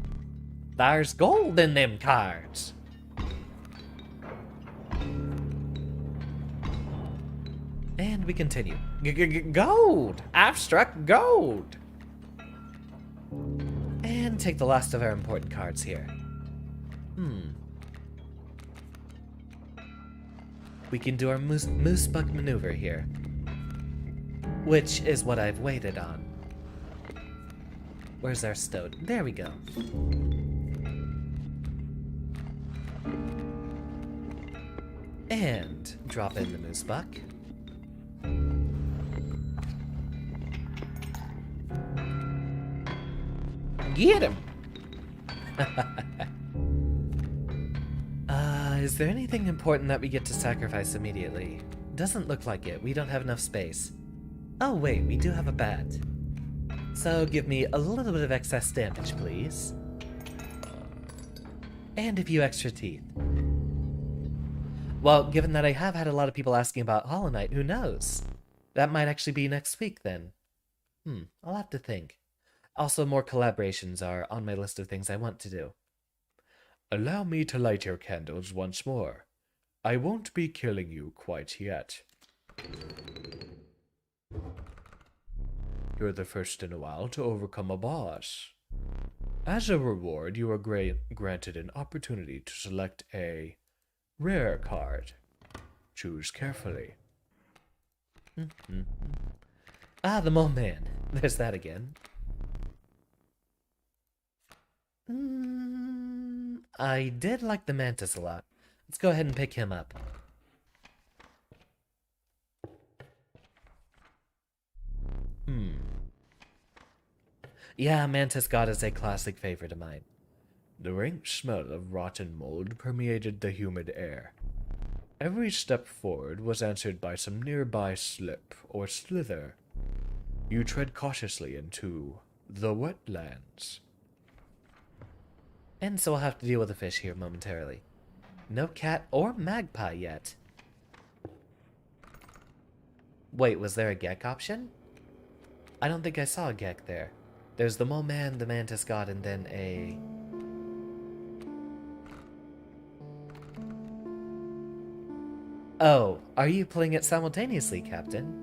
There's gold in them cards. And we continue. Gold! I've struck gold! And take the last of our important cards here. We can do our moose buck maneuver here, which is what I've waited on. Where's our stone? There we go. And drop in the moose buck. Get him! Is there anything important that we get to sacrifice immediately? Doesn't look like it. We don't have enough space. Oh wait, we do have a bat. So give me a little bit of excess damage, please. And a few extra teeth. Well, given that I have had a lot of people asking about Hollow Knight, who knows? That might actually be next week then. I'll have to think. Also, more collaborations are on my list of things I want to do. Allow me to light your candles once more. I won't be killing you quite yet. You're the first in a while to overcome a boss. As a reward, you are granted an opportunity to select a rare card. Choose carefully. The Mole Man. There's that again. I did like the Mantis a lot. Let's go ahead and pick him up. Yeah, Mantis God is a classic favorite of mine. The rank smell of rotten mold permeated the humid air. Every step forward was answered by some nearby slip or slither. You tread cautiously into the wetlands. And so I'll have to deal with the fish here momentarily. No cat or magpie yet. Wait, was there a Gek option? I don't think I saw a Gek there. There's the Mole Man, the Mantis God, and then a... Oh, are you playing it simultaneously, Captain?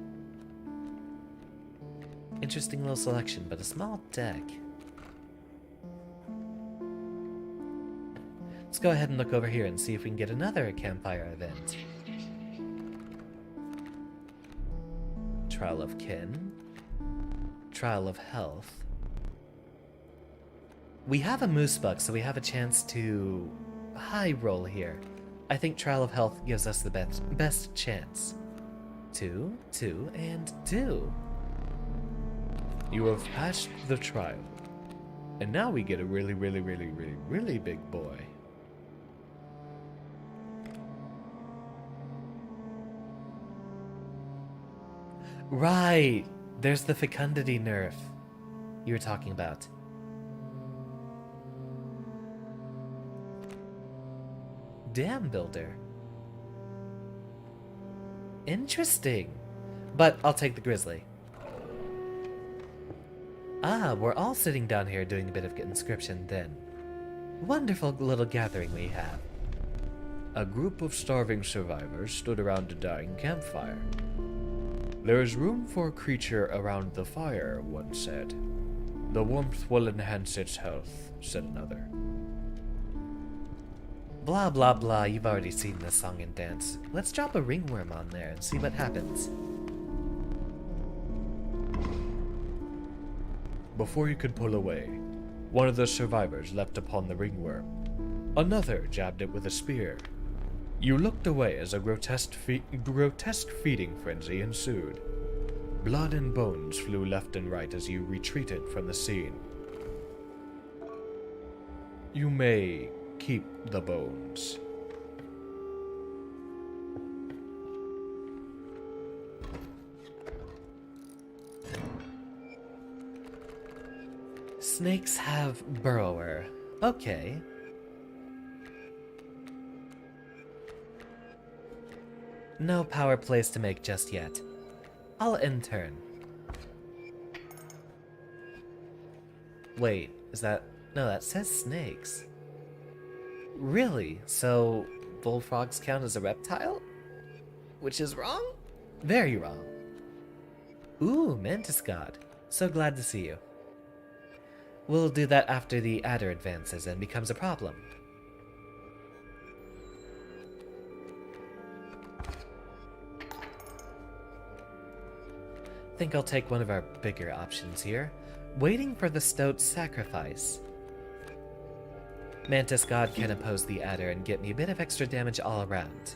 Interesting little selection, but a small deck. Let's go ahead and look over here and see if we can get another campfire event. Trial of Kin. Trial of Health. We have a moose buck, so we have a chance to high roll here. I think Trial of Health gives us the best chance. 2, 2, and 2. You have passed the trial. And now we get a really big boy. Right! There's the fecundity nerf you were talking about. Dam builder. Interesting. But I'll take the grizzly. Ah, we're all sitting down here doing a bit of Inscryption then. Wonderful little gathering we have. A group of starving survivors stood around a dying campfire. There is room for a creature around the fire, one said. The warmth will enhance its health, said another. Blah blah blah, you've already seen this song and dance. Let's drop a ringworm on there and see what happens. Before you could pull away, one of the survivors leapt upon the ringworm. Another jabbed it with a spear. You looked away as a grotesque feeding frenzy ensued. Blood and bones flew left and right as you retreated from the scene. You may keep the bones. Snakes have burrower. Okay. No power plays to make just yet. I'll intern. Wait, is that... No, that says snakes. Really? So, bullfrogs count as a reptile? Which is wrong? Very wrong. Ooh, Mantis God. So glad to see you. We'll do that after the adder advances and becomes a problem. Think I'll take one of our bigger options here. Waiting for the Stoat Sacrifice. Mantis God can oppose the adder and get me a bit of extra damage all around.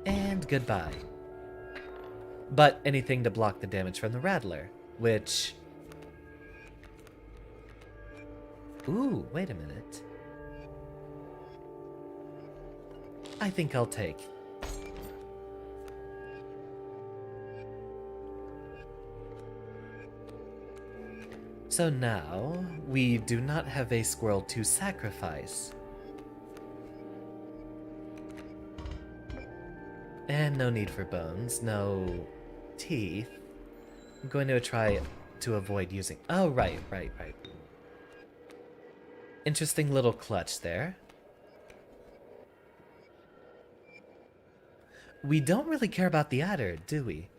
And goodbye. But anything to block the damage from the Rattler, which... Ooh, wait a minute. I think I'll take. So now, we do not have a squirrel to sacrifice. And no need for bones, no teeth. I'm going to try to avoid using... Oh, right. Interesting little clutch there. We don't really care about the adder, do we?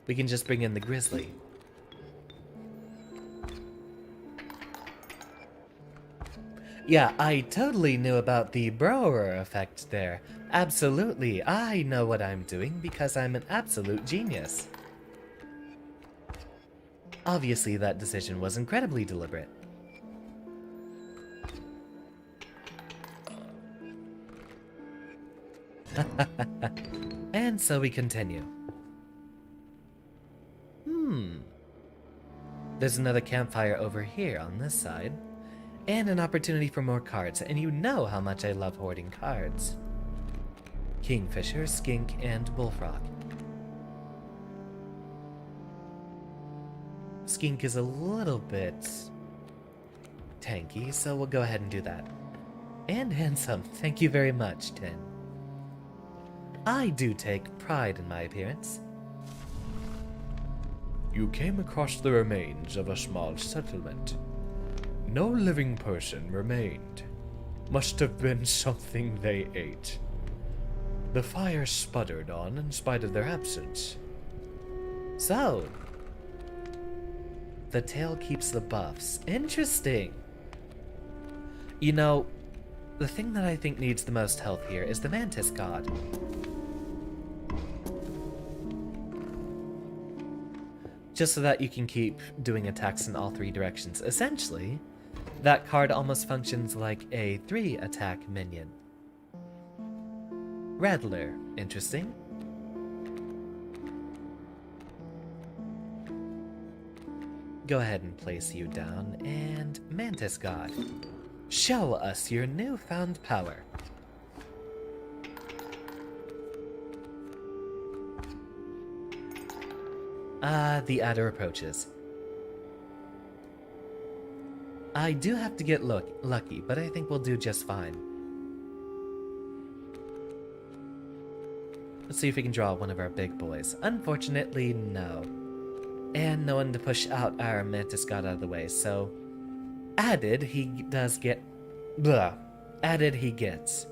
We can just bring in the grizzly. Yeah, I totally knew about the Brower effect there. Absolutely, I know what I'm doing because I'm an absolute genius. Obviously, that decision was incredibly deliberate. And so we continue. There's another campfire over here on this side, and an opportunity for more cards, and you know how much I love hoarding cards. Kingfisher, skink, and bullfrog. Skink is a little bit tanky, so we'll go ahead and do that. And handsome, thank you very much, Tin. I do take pride in my appearance. You came across the remains of a small settlement. No living person remained. Must have been something they ate. The fire sputtered on in spite of their absence. So, the tail keeps the buffs. Interesting. You know, the thing that I think needs the most health here is the mantis god. Just so that you can keep doing attacks in all three directions. Essentially, that card almost functions like a 3-attack minion. Rattler, interesting. Go ahead and place you down, and Mantis God, show us your newfound power. The adder approaches. I do have to get lucky, but I think we'll do just fine. Let's see if we can draw one of our big boys. Unfortunately, no. And no one to push out our Mantis God out of the way, so... Added, he does get... Blah. Added, he gets.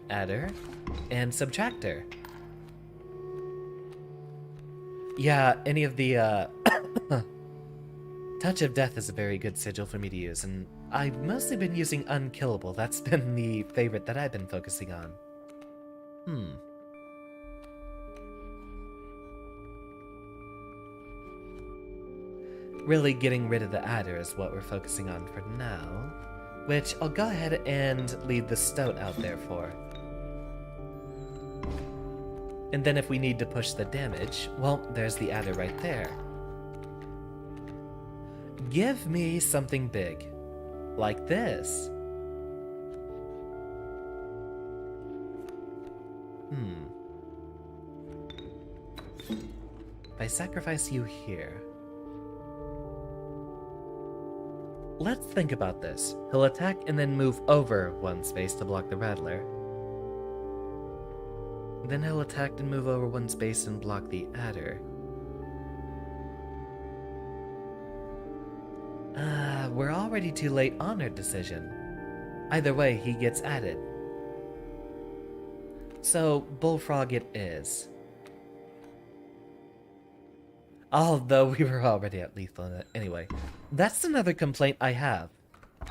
Adder and Subtractor. Yeah, any of the, Touch of Death is a very good sigil for me to use, and I've mostly been using Unkillable. That's been the favorite that I've been focusing on. Really getting rid of the adder is what we're focusing on for now, which I'll go ahead and lead the Stoat out there for. And then if we need to push the damage, well, there's the adder right there. Give me something big. Like this. If I sacrifice you here... Let's think about this. He'll attack and then move over one space to block the Rattler. Then he'll attack and move over one space and block the adder. We're already too late on our decision. Either way, he gets added. So, Bullfrog it is. Although we were already at lethal in it. Anyway, that's another complaint I have.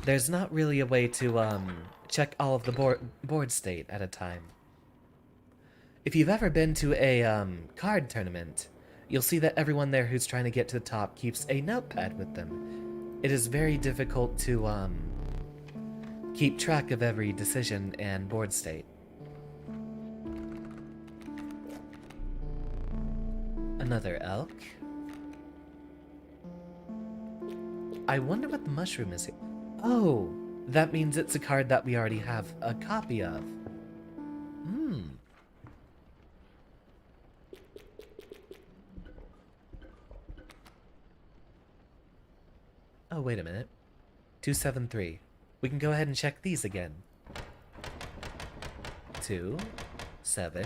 There's not really a way to, check all of the board state at a time. If you've ever been to a, card tournament, you'll see that everyone there who's trying to get to the top keeps a notepad with them. It is very difficult to, keep track of every decision and board state. Another elk. I wonder what the mushroom is here. Oh, that means it's a card that we already have a copy of. Oh, wait a minute. 273. We can go ahead and check these again. 2, 7,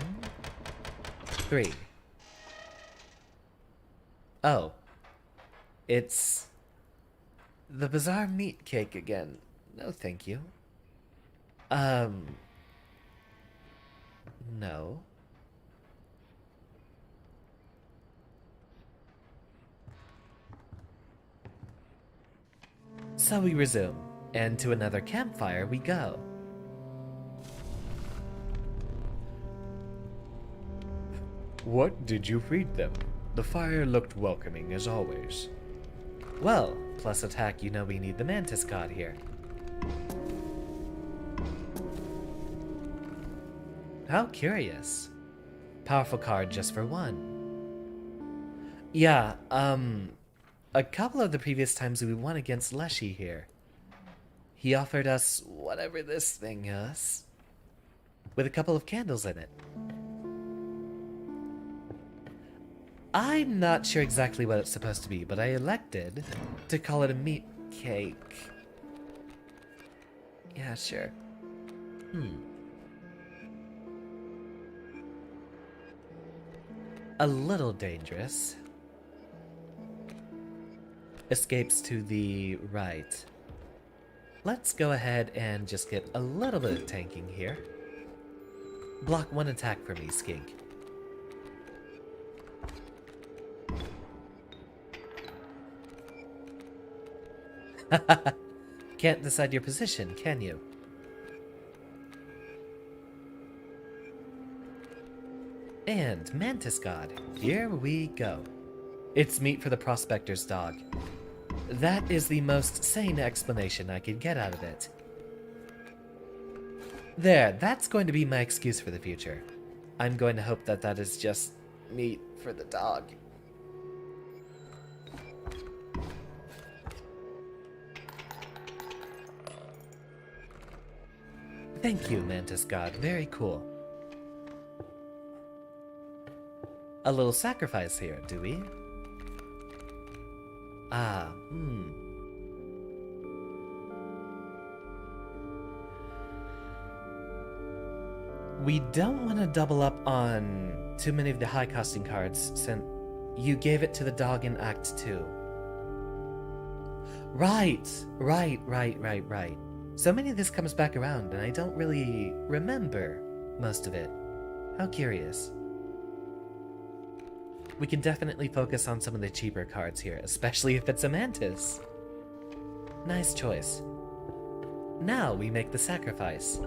3. Oh. It's... the bizarre meat cake again. No, thank you. No. So we resume, and to another campfire we go. What did you feed them? The fire looked welcoming as always. Well, plus attack, you know we need the Mantis God here. How curious. Powerful card just for one. Yeah, a couple of the previous times we won against Leshy here, he offered us whatever this thing is, with a couple of candles in it. I'm not sure exactly what it's supposed to be, but I elected to call it a meat cake. Yeah, sure. A little dangerous. Escapes to the right. Let's go ahead and just get a little bit of tanking here. Block one attack for me, Skink. Can't decide your position, can you? And Mantis God, here we go. It's meat for the prospector's dog. That is the most sane explanation I could get out of it. There, that's going to be my excuse for the future. I'm going to hope that that is just meat for the dog. Thank you, Mantis God. Very cool. A little sacrifice here, do we? We don't want to double up on too many of the high costing cards since you gave it to the dog in Act 2. Right. So many of this comes back around and I don't really remember most of it. How curious. We can definitely focus on some of the cheaper cards here, especially if it's a Mantis. Nice choice. Now we make the sacrifice.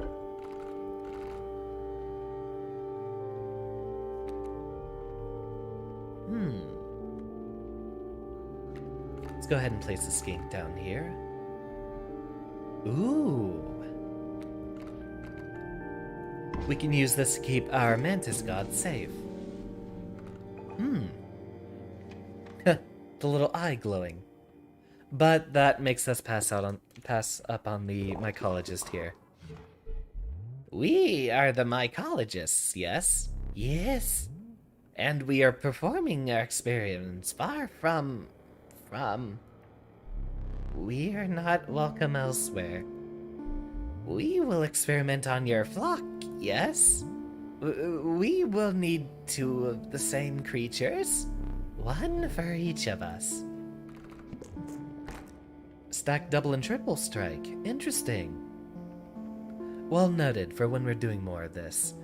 Let's go ahead and place the skink down here. Ooh. We can use this to keep our Mantis God safe. The little eye glowing. But that makes us pass up on the mycologist here. We are the mycologists, yes? Yes. And we are performing our experiments far from... We are not welcome elsewhere. We will experiment on your flock, yes? We will need 2 of the same creatures. 1 for each of us. Stack double and triple strike. Interesting. Well noted for when we're doing more of this.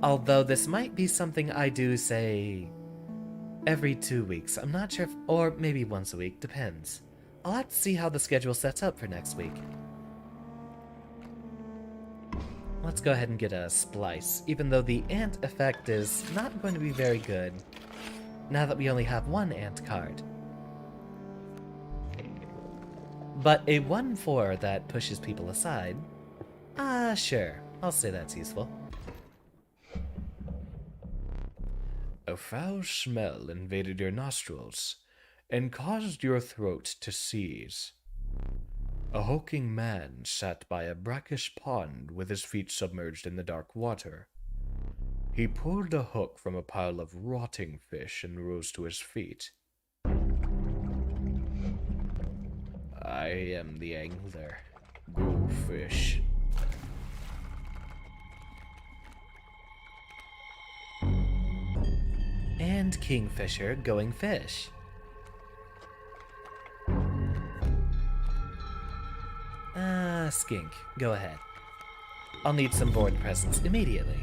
Although this might be something I do, say, every 2 weeks. I'm not sure if, or maybe once a week, depends. I'll have to see how the schedule sets up for next week. Let's go ahead and get a splice, even though the ant effect is not going to be very good, now that we only have 1 ant card. But a 1/4 that pushes people aside, sure, I'll say that's useful. A foul smell invaded your nostrils and caused your throat to seize. A hulking man sat by a brackish pond with his feet submerged in the dark water. He pulled a hook from a pile of rotting fish and rose to his feet. I am the angler. Go fish. And Kingfisher going fish. Skink, go ahead. I'll need some board presence immediately.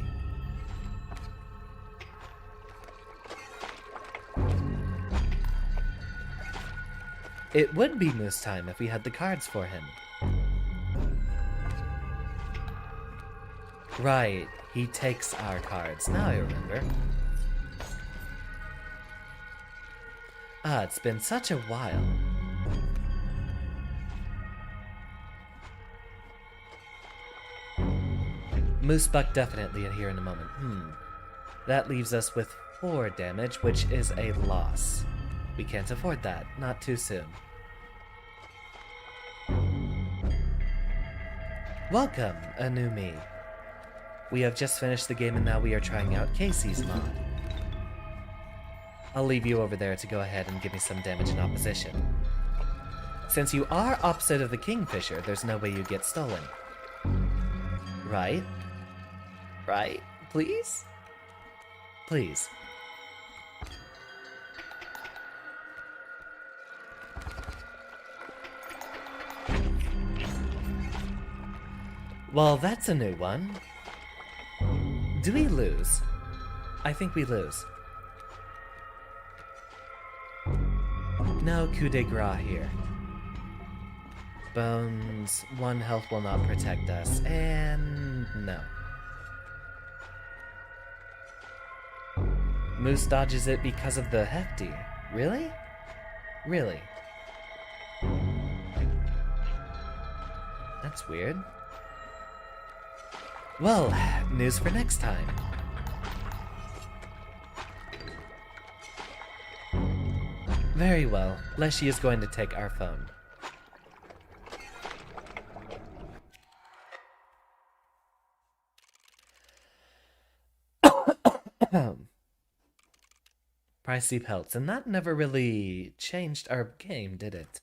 It would be moose time if we had the cards for him. Right, he takes our cards. Now I remember. Ah, it's been such a while. Moose Buck definitely in here in a moment. That leaves us with 4 damage, which is a loss. We can't afford that. Not too soon. Welcome, a new me. We have just finished the game and now we are trying out Kaycee's mod. I'll leave you over there to go ahead and give me some damage in opposition. Since you are opposite of the Kingfisher, there's no way you get stolen. Right? Right? Please? Please. Well, that's a new one. Do we lose? I think we lose. No coup de grace here. Bones, 1 health will not protect us, and no. Moose dodges it because of the hefty. Really? Really? That's weird. Well, news for next time. Very well. Leshy is going to take our phone. Pricey pelts, and that never really changed our game, did it?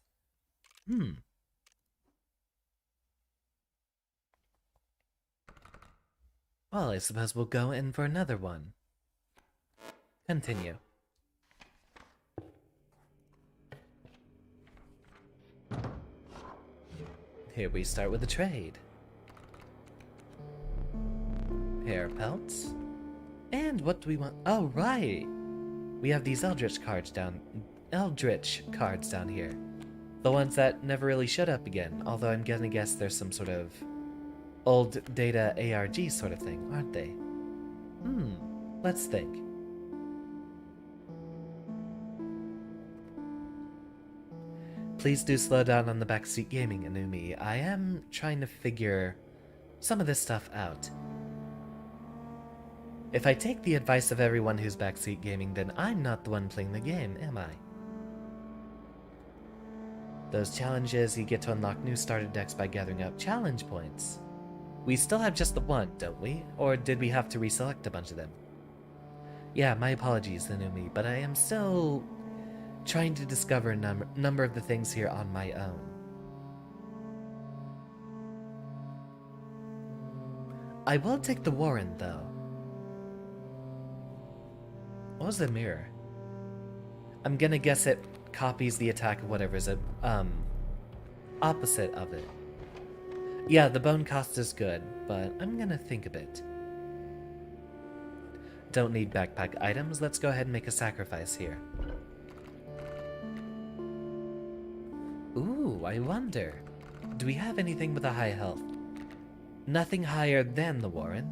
Well, I suppose we'll go in for another one. Continue. Here we start with a trade. Hair pelts. And what do we want? Oh, right! We have these Eldritch cards down here. The ones that never really showed up again, although I'm gonna guess there's some sort of old data ARG sort of thing, aren't they? Let's think. Please do slow down on the backseat gaming, Anumi. I am trying to figure some of this stuff out. If I take the advice of everyone who's backseat gaming, then I'm not the one playing the game, am I? Those challenges, you get to unlock new starter decks by gathering up challenge points. We still have just the one, don't we? Or did we have to reselect a bunch of them? Yeah, my apologies, Nanumi, but I am still trying to discover a number of the things here on my own. I will take the Warren, though. What was the mirror? I'm gonna guess it copies the attack of whatever's opposite of it. Yeah, the bone cost is good, but I'm gonna think a bit. Don't need backpack items, let's go ahead and make a sacrifice here. Ooh, I wonder. Do we have anything with a high health? Nothing higher than the Warren.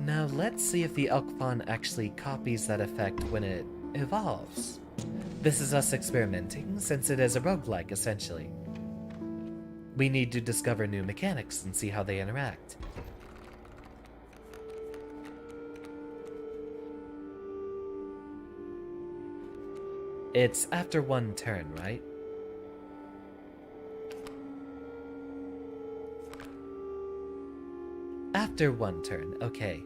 Now let's see if the Elk Fawn actually copies that effect when it evolves. This is us experimenting, since it is a roguelike, essentially. We need to discover new mechanics and see how they interact. It's after 1 turn, right? After 1 turn, okay.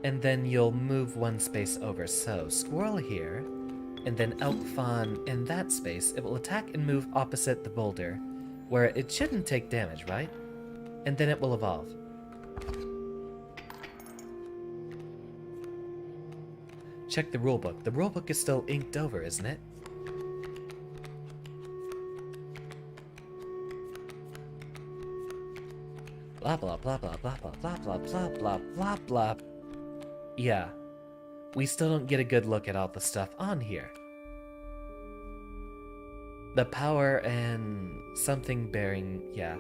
And then you'll move 1 space over, so Squirrel here, and then Elk Fawn in that space. It will attack and move opposite the boulder, where it shouldn't take damage, right? And then it will evolve. Check the rulebook. The rulebook is still inked over, isn't it? Blah blah blah blah blah blah blah blah blah blah blah blah. Yeah. We still don't get a good look at all the stuff on here. The power and something bearing, yeah.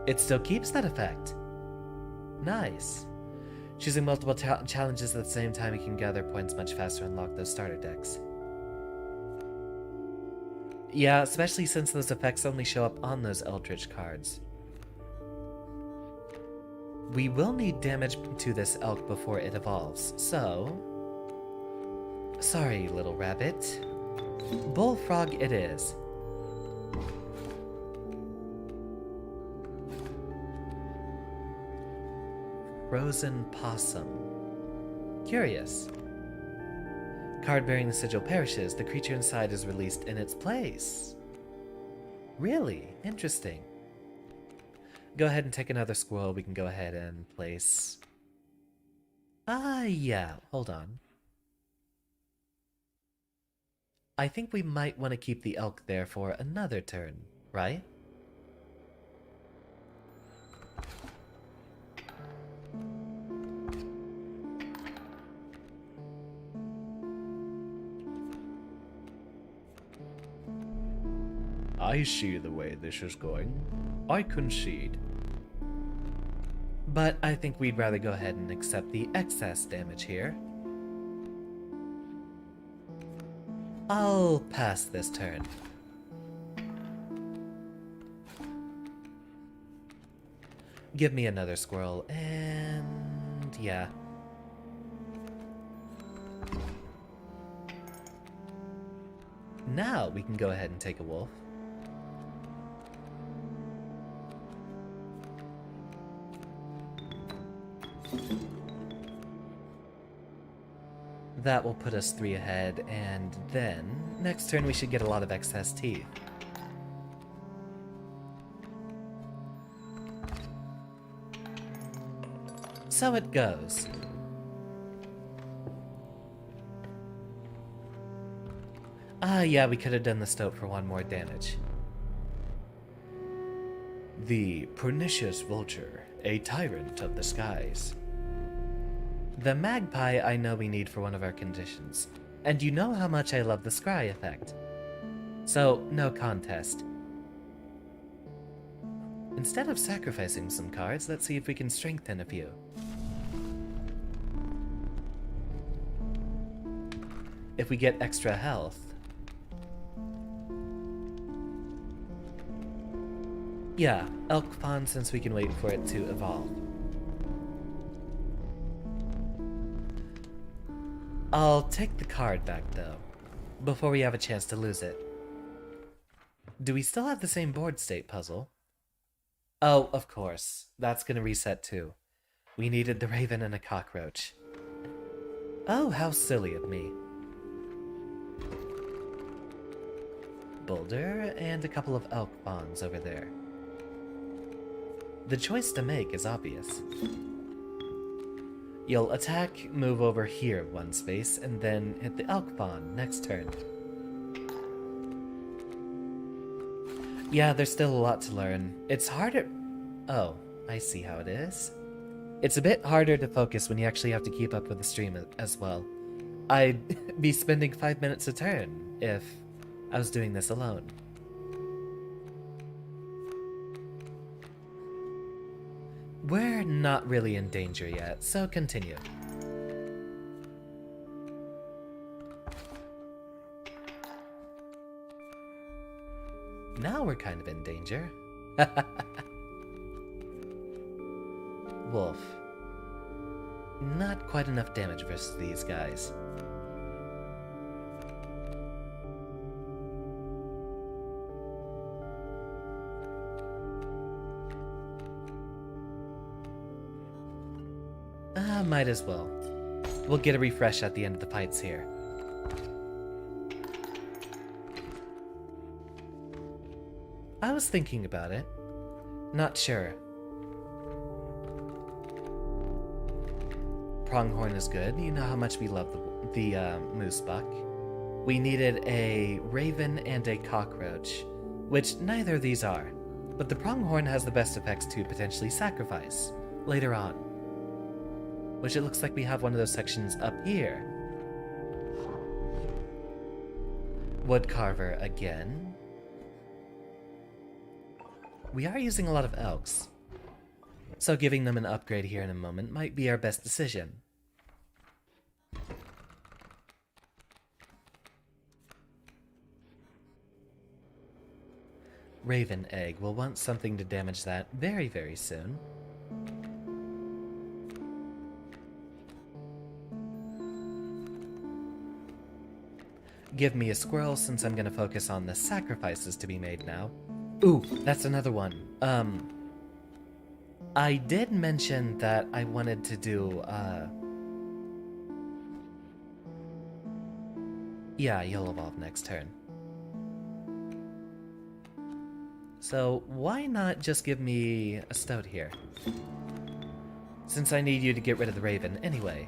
It still keeps that effect. Nice. Choosing multiple challenges at the same time, you can gather points much faster and unlock those starter decks. Yeah, especially since those effects only show up on those Eldritch cards. We will need damage to this elk before it evolves, so... Sorry, little rabbit. Bullfrog it is. Frozen possum. Curious. Card bearing the sigil perishes, the creature inside is released in its place. Really? Interesting. Go ahead and take another squirrel. We can go ahead and place... yeah. Hold on. I think we might want to keep the elk there for another turn, right? I see the way this is going. I concede. But I think we'd rather go ahead and accept the excess damage here. I'll pass this turn. Give me another squirrel, and yeah. Now we can go ahead and take a wolf. That will put us 3 ahead, and then next turn we should get a lot of excess teeth. So it goes. Yeah, we could have done the stoat for 1 more damage. The pernicious vulture, a tyrant of the skies. The magpie I know we need for one of our conditions, and you know how much I love the scry effect. So, no contest. Instead of sacrificing some cards, let's see if we can strengthen a few. If we get extra health... Yeah, elk fawn since we can wait for it to evolve. I'll take the card back, though, before we have a chance to lose it. Do we still have the same board state puzzle? Oh, of course. That's gonna reset, too. We needed the raven and a cockroach. Oh, how silly of me. Boulder and a couple of elk fawns over there. The choice to make is obvious. You'll attack, move over here 1 space, and then hit the elk fawn next turn. Yeah, there's still a lot to learn. It's harder... Oh, I see how it is. It's a bit harder to focus when you actually have to keep up with the stream as well. I'd be spending 5 minutes a turn if I was doing this alone. We're not really in danger yet, so continue. Now we're kind of in danger. Wolf. Not quite enough damage versus these guys. Might as well. We'll get a refresh at the end of the fights here. I was thinking about it. Not sure. Pronghorn is good. You know how much we love the moose buck. We needed a raven and a cockroach, which neither of these are. But the pronghorn has the best effects to potentially sacrifice later on. Which it looks like we have one of those sections up here. Woodcarver again. we are using a lot of elks. So giving them an upgrade here in a moment might be our best decision. Raven egg. We'll want something to damage that very, very soon. Give me a squirrel since I'm gonna focus on the sacrifices to be made now. Ooh, that's another one. I did mention that I wanted to do, yeah, you'll evolve next turn. So, why not just give me a stoat here? Since I need you to get rid of the raven anyway.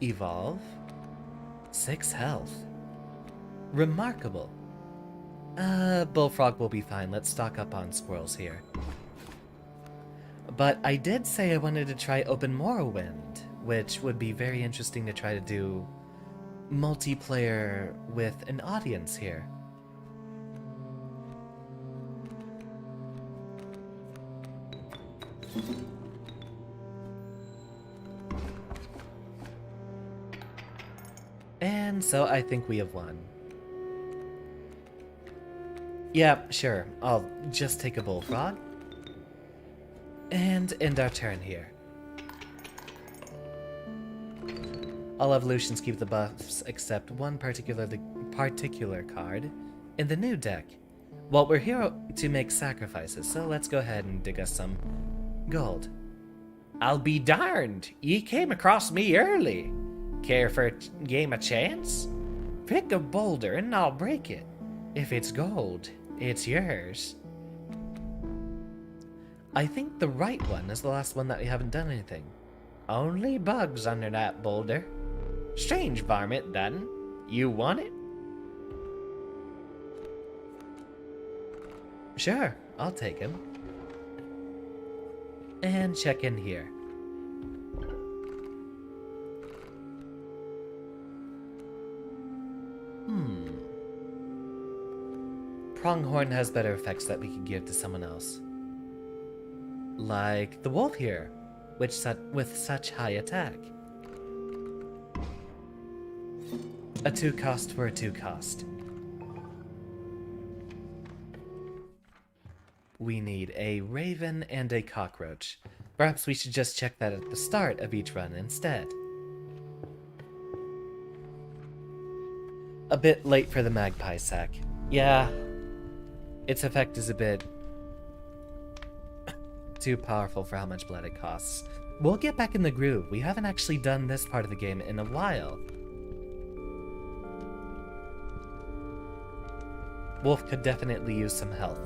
Evolve. 6 health. Remarkable. Bullfrog will be fine. Let's stock up on squirrels here. But I did say I wanted to try Open Morrowind, which would be very interesting to try to do multiplayer with an audience here. And so I think we have won. Yeah, sure. I'll just take a bullfrog. And end our turn here. All evolutions keep the buffs except one particular card in the new deck. Well, we're here to make sacrifices, so let's go ahead and dig us some gold. I'll be darned, ye came across me early. Care for a game of chance? Pick a boulder and I'll break it. If it's gold, it's yours. I think the right one is the last one that we haven't done anything. Only bugs under that boulder. Strange varmint, then. You want it? Sure, I'll take him. And check in here. Pronghorn has better effects that we could give to someone else. Like the wolf here, with such high attack. A 2 cost for a 2 cost. We need a raven and a cockroach. Perhaps we should just check that at the start of each run instead. A bit late for the magpie sack. Yeah, its effect is a bit too powerful for how much blood it costs. We'll get back in the groove. We haven't actually done this part of the game in a while. Wolf could definitely use some health.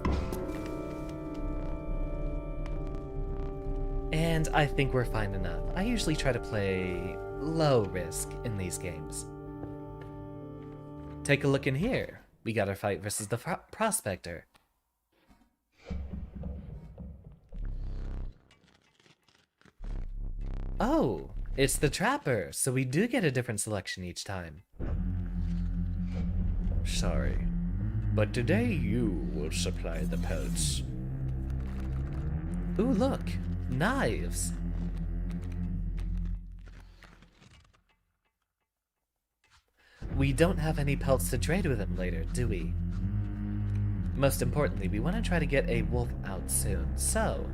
And I think we're fine enough. I usually try to play low risk in these games. Take a look in here. We got our fight versus the Prospector. Oh, it's the Trapper, so we do get a different selection each time. Sorry, but today you will supply the pelts. Ooh, look! Knives! We don't have any pelts to trade with him later, do we? Most importantly, we want to try to get a wolf out soon, so...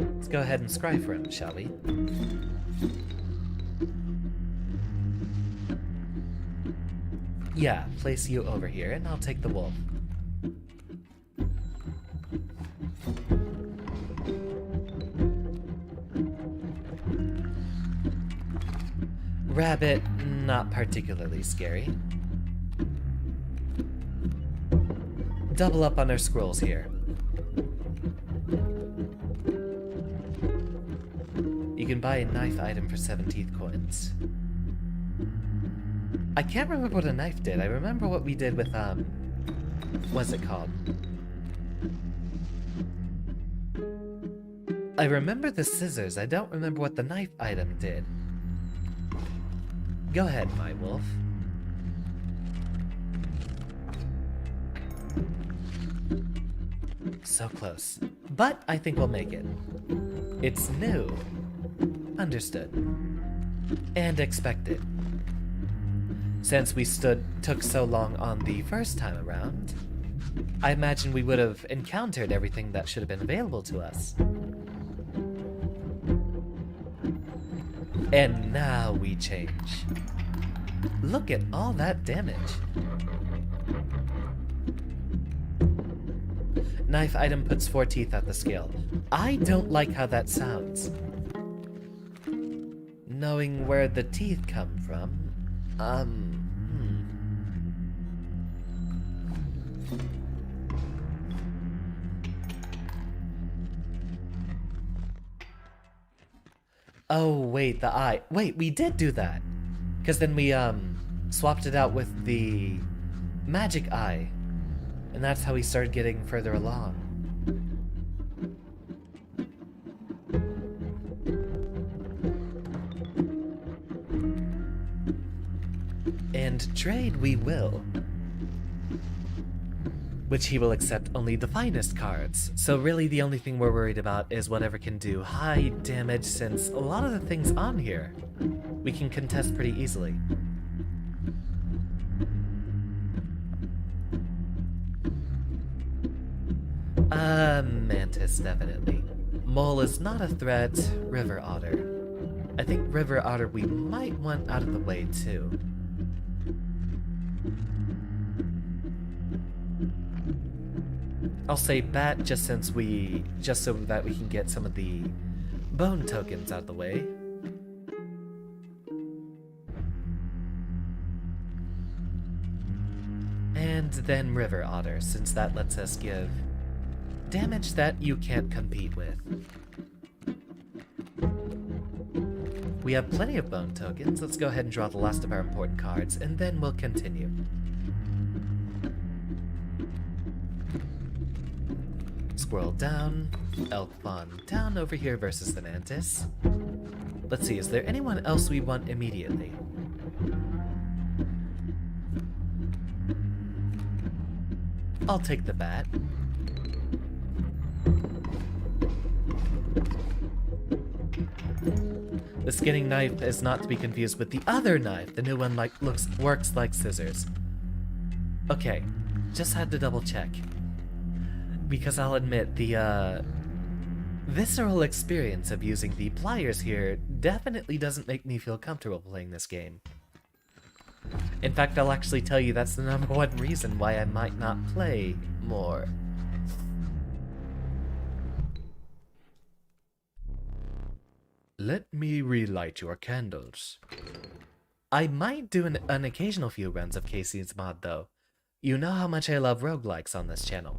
let's go ahead and scry for him, shall we? Yeah, place you over here, and I'll take the wolf. Rabbit, not particularly scary. Double up on our scrolls here. You can buy a knife item for 17 coins. I can't remember what a knife did. I remember what we did with, what's it called? I remember the scissors. I don't remember what the knife item did. Go ahead, my wolf. So close. But I think we'll make it. It's new. Understood. And expected. Since we took so long on the first time around, I imagine we would have encountered everything that should have been available to us. And now we change. Look at all that damage. Knife item puts 4 teeth at the scale. I don't like how that sounds. Knowing where the teeth come from, Oh, wait, the eye. Wait, we did do that. Because then we, swapped it out with the magic eye. And that's how we started getting further along. And trade we will. Which he will accept only the finest cards. So really the only thing we're worried about is whatever can do high damage, since a lot of the things on here we can contest pretty easily. Mantis, definitely. Mole is not a threat. River Otter. I think River Otter we might want out of the way too. I'll say Bat just so that we can get some of the bone tokens out of the way. And then River Otter, since that lets us give damage that you can't compete with. We have plenty of bone tokens. Let's go ahead and draw the last of our important cards, and then we'll continue. Squirrel down, elk fawn down over here versus the mantis. Let's see, is there anyone else we want immediately? I'll take the bat. The skinning knife is not to be confused with the other knife. The new one works like scissors. Okay, just had to double check. Because I'll admit, the visceral experience of using the pliers here definitely doesn't make me feel comfortable playing this game. In fact, I'll actually tell you that's the #1 reason why I might not play more. Let me relight your candles. I might do an occasional few runs of Kaycee's mod, though. You know how much I love roguelikes on this channel.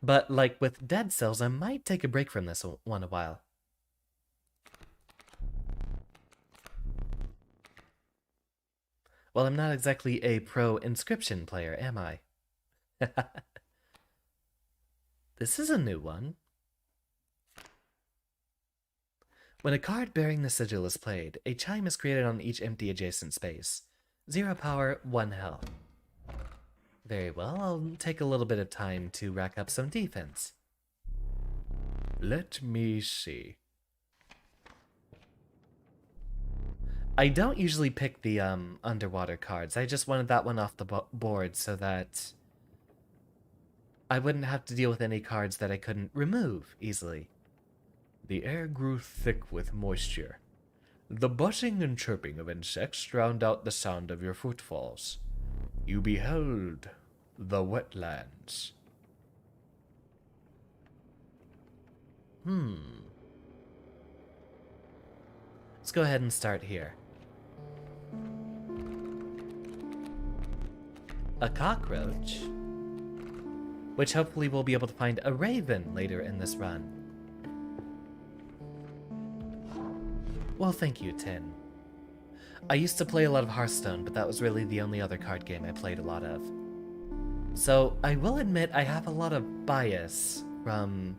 But like with Dead Cells, I might take a break from this one a while. Well, I'm not exactly a pro Inscryption player, am I? This is a new one. When a card bearing the sigil is played, a chime is created on each empty adjacent space. 0 power, 1 health. Very well, I'll take a little bit of time to rack up some defense. Let me see. I don't usually pick the underwater cards. I just wanted that one off the board so that I wouldn't have to deal with any cards that I couldn't remove easily. The air grew thick with moisture. The buzzing and chirping of insects drowned out the sound of your footfalls. You beheld the wetlands. Let's go ahead and start here. A cockroach. Which hopefully we'll be able to find a raven later in this run. Well, thank you, Tin. I used to play a lot of Hearthstone, but that was really the only other card game I played a lot of. So, I will admit I have a lot of bias from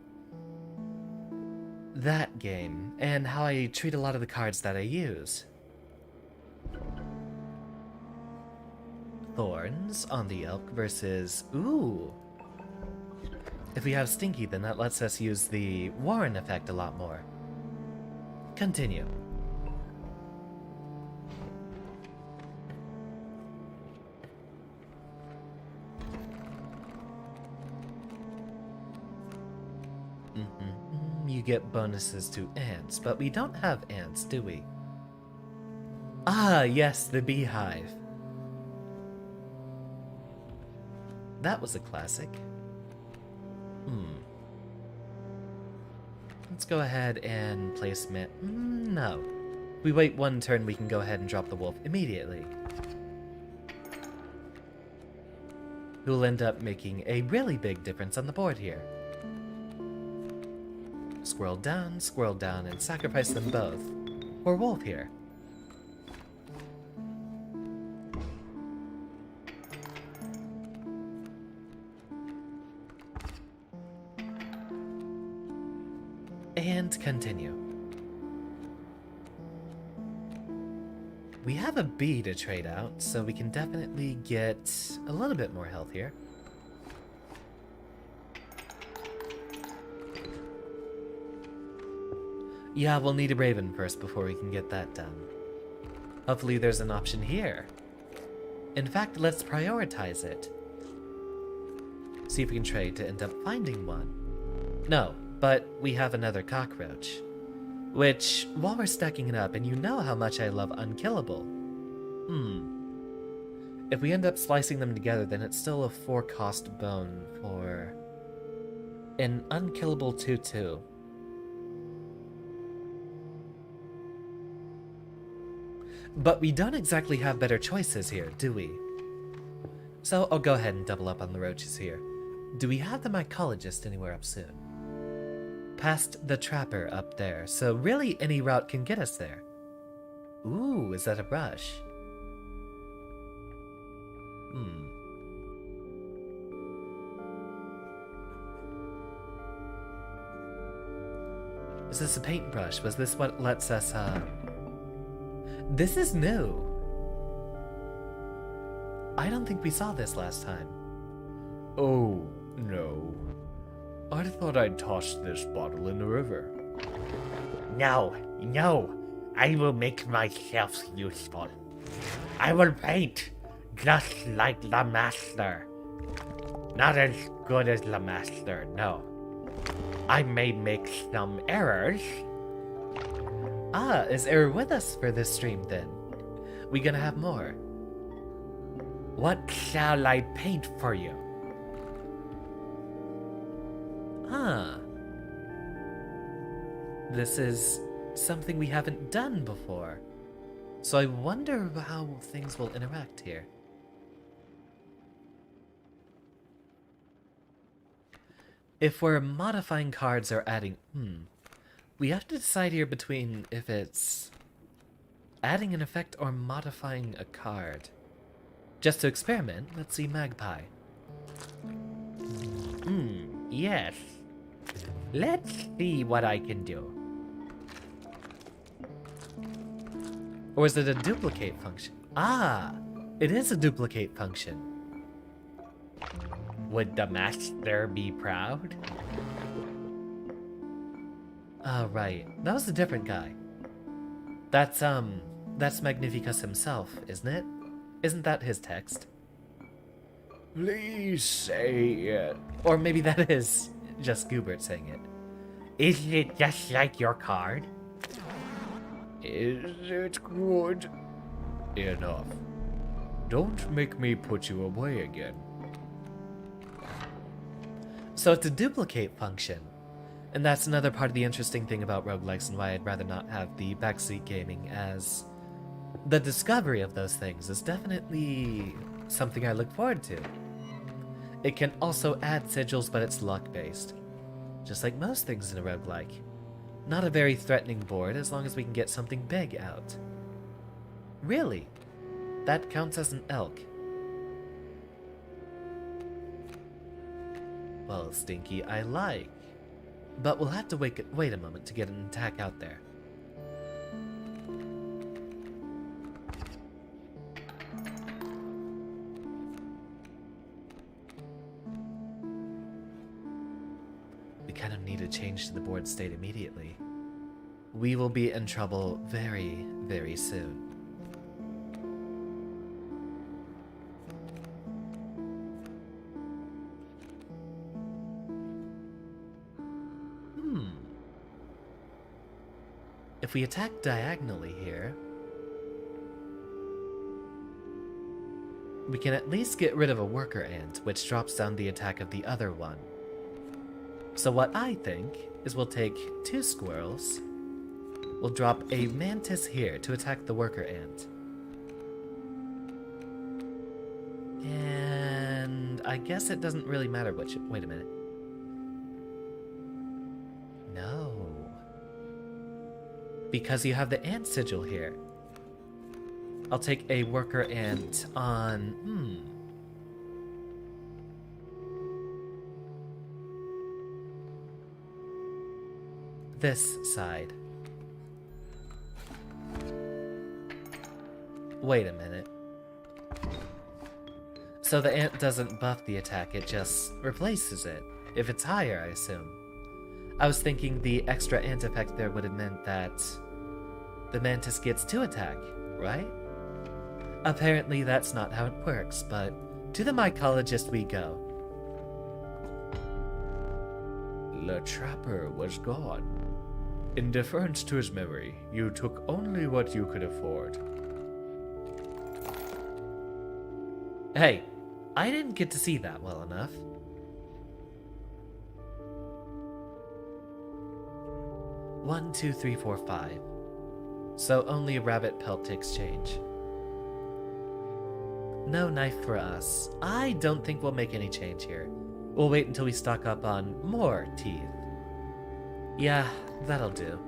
that game and how I treat a lot of the cards that I use. Thorns on the elk versus... Ooh! If we have Stinky, then that lets us use the Warren effect a lot more. Continue. You get bonuses to ants, but we don't have ants, do we? Ah, yes, the beehive. That was a classic. Let's go ahead and place no. If we wait one turn, we can go ahead and drop the wolf immediately. Who'll end up making a really big difference on the board here. Squirrel down, and sacrifice them both. Or wolf here. And continue. We have a bee to trade out, so we can definitely get a little bit more health here. Yeah, we'll need a raven first before we can get that done. Hopefully there's an option here. In fact, let's prioritize it. See if we can trade to end up finding one. No, but we have another cockroach. Which, while we're stacking it up, and you know how much I love unkillable. If we end up slicing them together, then it's still a 4-cost bone for an unkillable 2/2. But we don't exactly have better choices here, do we? So I'll go ahead and double up on the roaches here. Do we have the mycologist anywhere up soon? Past the trapper up there, so really any route can get us there. Ooh, is that a brush? Is this a paintbrush? Was this what lets us, This is new. I don't think we saw this last time. Oh, no. I thought I'd tossed this bottle in the river. No, I will make myself useful. I will paint just like the master. Not as good as the master, no. I may make some errors. Ah, is Error with us for this stream then? We gonna have more? What shall I paint for you? Ah. This is something we haven't done before. So I wonder how things will interact here. If we're modifying cards or adding... We have to decide here between if it's adding an effect or modifying a card. Just to experiment, let's see Magpie. Yes. Let's see what I can do. Or is it a duplicate function? Ah, it is a duplicate function. Would the master be proud? Ah, right. That was a different guy. That's Magnificus himself, isn't it? Isn't that his text? Please say it. Or maybe that is just Goobert saying it. Is it just like your card? Is it good? Enough. Don't make me put you away again. So it's a duplicate function. And that's another part of the interesting thing about roguelikes and why I'd rather not have the backseat gaming, as the discovery of those things is definitely something I look forward to. It can also add sigils, but it's luck-based. Just like most things in a roguelike. Not a very threatening board as long as we can get something big out. Really? That counts as an elk. Well, Stinky, I like. but we'll have to wait a moment to get an attack out there. We kind of need to change to the board state immediately. We will be in trouble very, very soon. If we attack diagonally here, we can at least get rid of a worker ant, which drops down the attack of the other one. So what I think is we'll take 2 squirrels, we'll drop a mantis here to attack the worker ant. And I guess it doesn't really matter which... Wait a minute. No. Because you have the ant sigil here. I'll take a worker ant on... this side. Wait a minute. So the ant doesn't buff the attack, it just replaces it. If it's higher, I assume. I was thinking the extra ant effect there would have meant that the mantis gets 2 attack, right? Apparently that's not how it works, but to the mycologist we go. The trapper was gone. In deference to his memory, you took only what you could afford. Hey, I didn't get to see that well enough. One, two, three, four, 5. So only a rabbit pelt to exchange. No knife for us. I don't think we'll make any change here. We'll wait until we stock up on more teeth. Yeah, that'll do.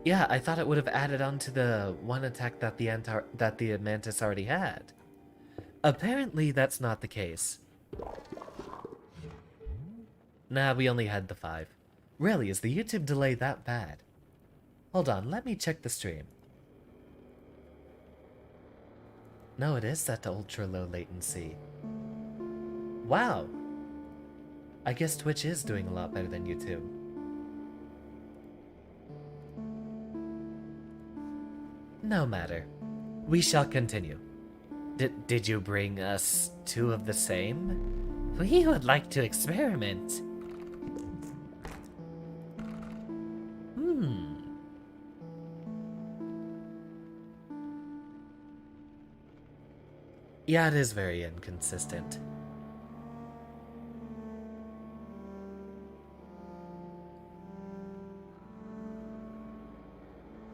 Yeah, I thought it would have added on to the one attack that the mantis already had. Apparently, that's not the case. Nah, we only had the 5. Really, is the YouTube delay that bad? Hold on, let me check the stream. No, it is set to ultra low latency. Wow. I guess Twitch is doing a lot better than YouTube. No matter. We shall continue. Did you bring us 2 of the same? We would like to experiment. Yeah, it is very inconsistent.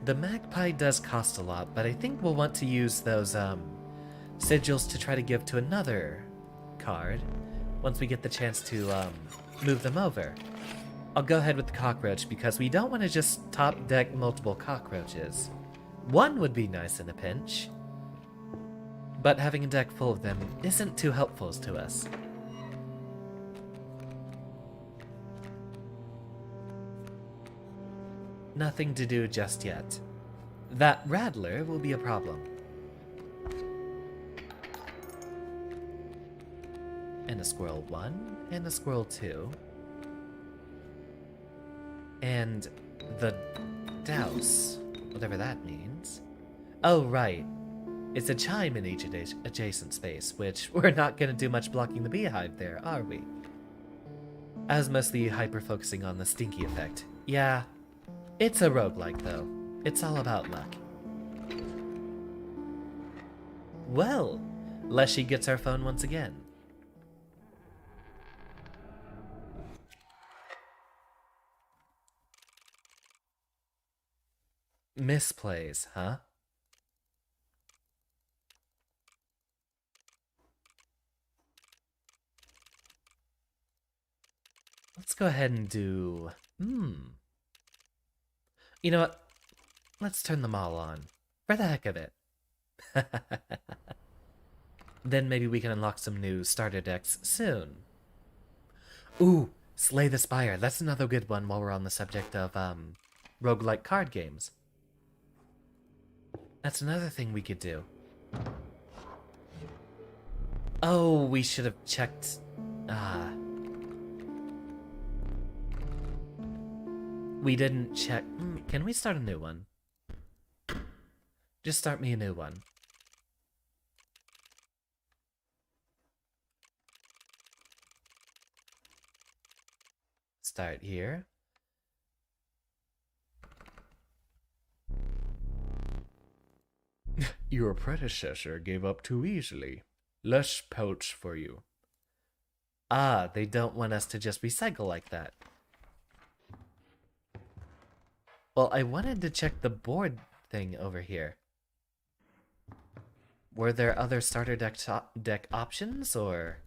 The magpie does cost a lot, but I think we'll want to use those, sigils to try to give to another card once we get the chance to, move them over. I'll go ahead with the cockroach because we don't want to just top deck multiple cockroaches. One would be nice in a pinch, but having a deck full of them isn't too helpful to us. Nothing to do just yet. That rattler will be a problem. And a squirrel 1, and a squirrel 2. And the douse, whatever that means. Oh, right. It's a chime in each adjacent space, which we're not going to do much blocking the beehive there, are we? I was mostly hyper-focusing on the stinky effect. Yeah, it's a roguelike, though. It's all about luck. Well, Leshy gets our phone once again. Misplays, huh? Let's go ahead and do... You know what? Let's turn them all on. For the heck of it. Then maybe we can unlock some new starter decks soon. Ooh, Slay the Spire. That's another good one while we're on the subject of roguelike card games. That's another thing we could do. Oh, we should have checked... We didn't check... Can we start a new one? Just start me a new one. Start here. Your predecessor gave up too easily. Less pelts for you. Ah, they don't want us to just recycle like that. Well, I wanted to check the board thing over here. Were there other starter deck options, or...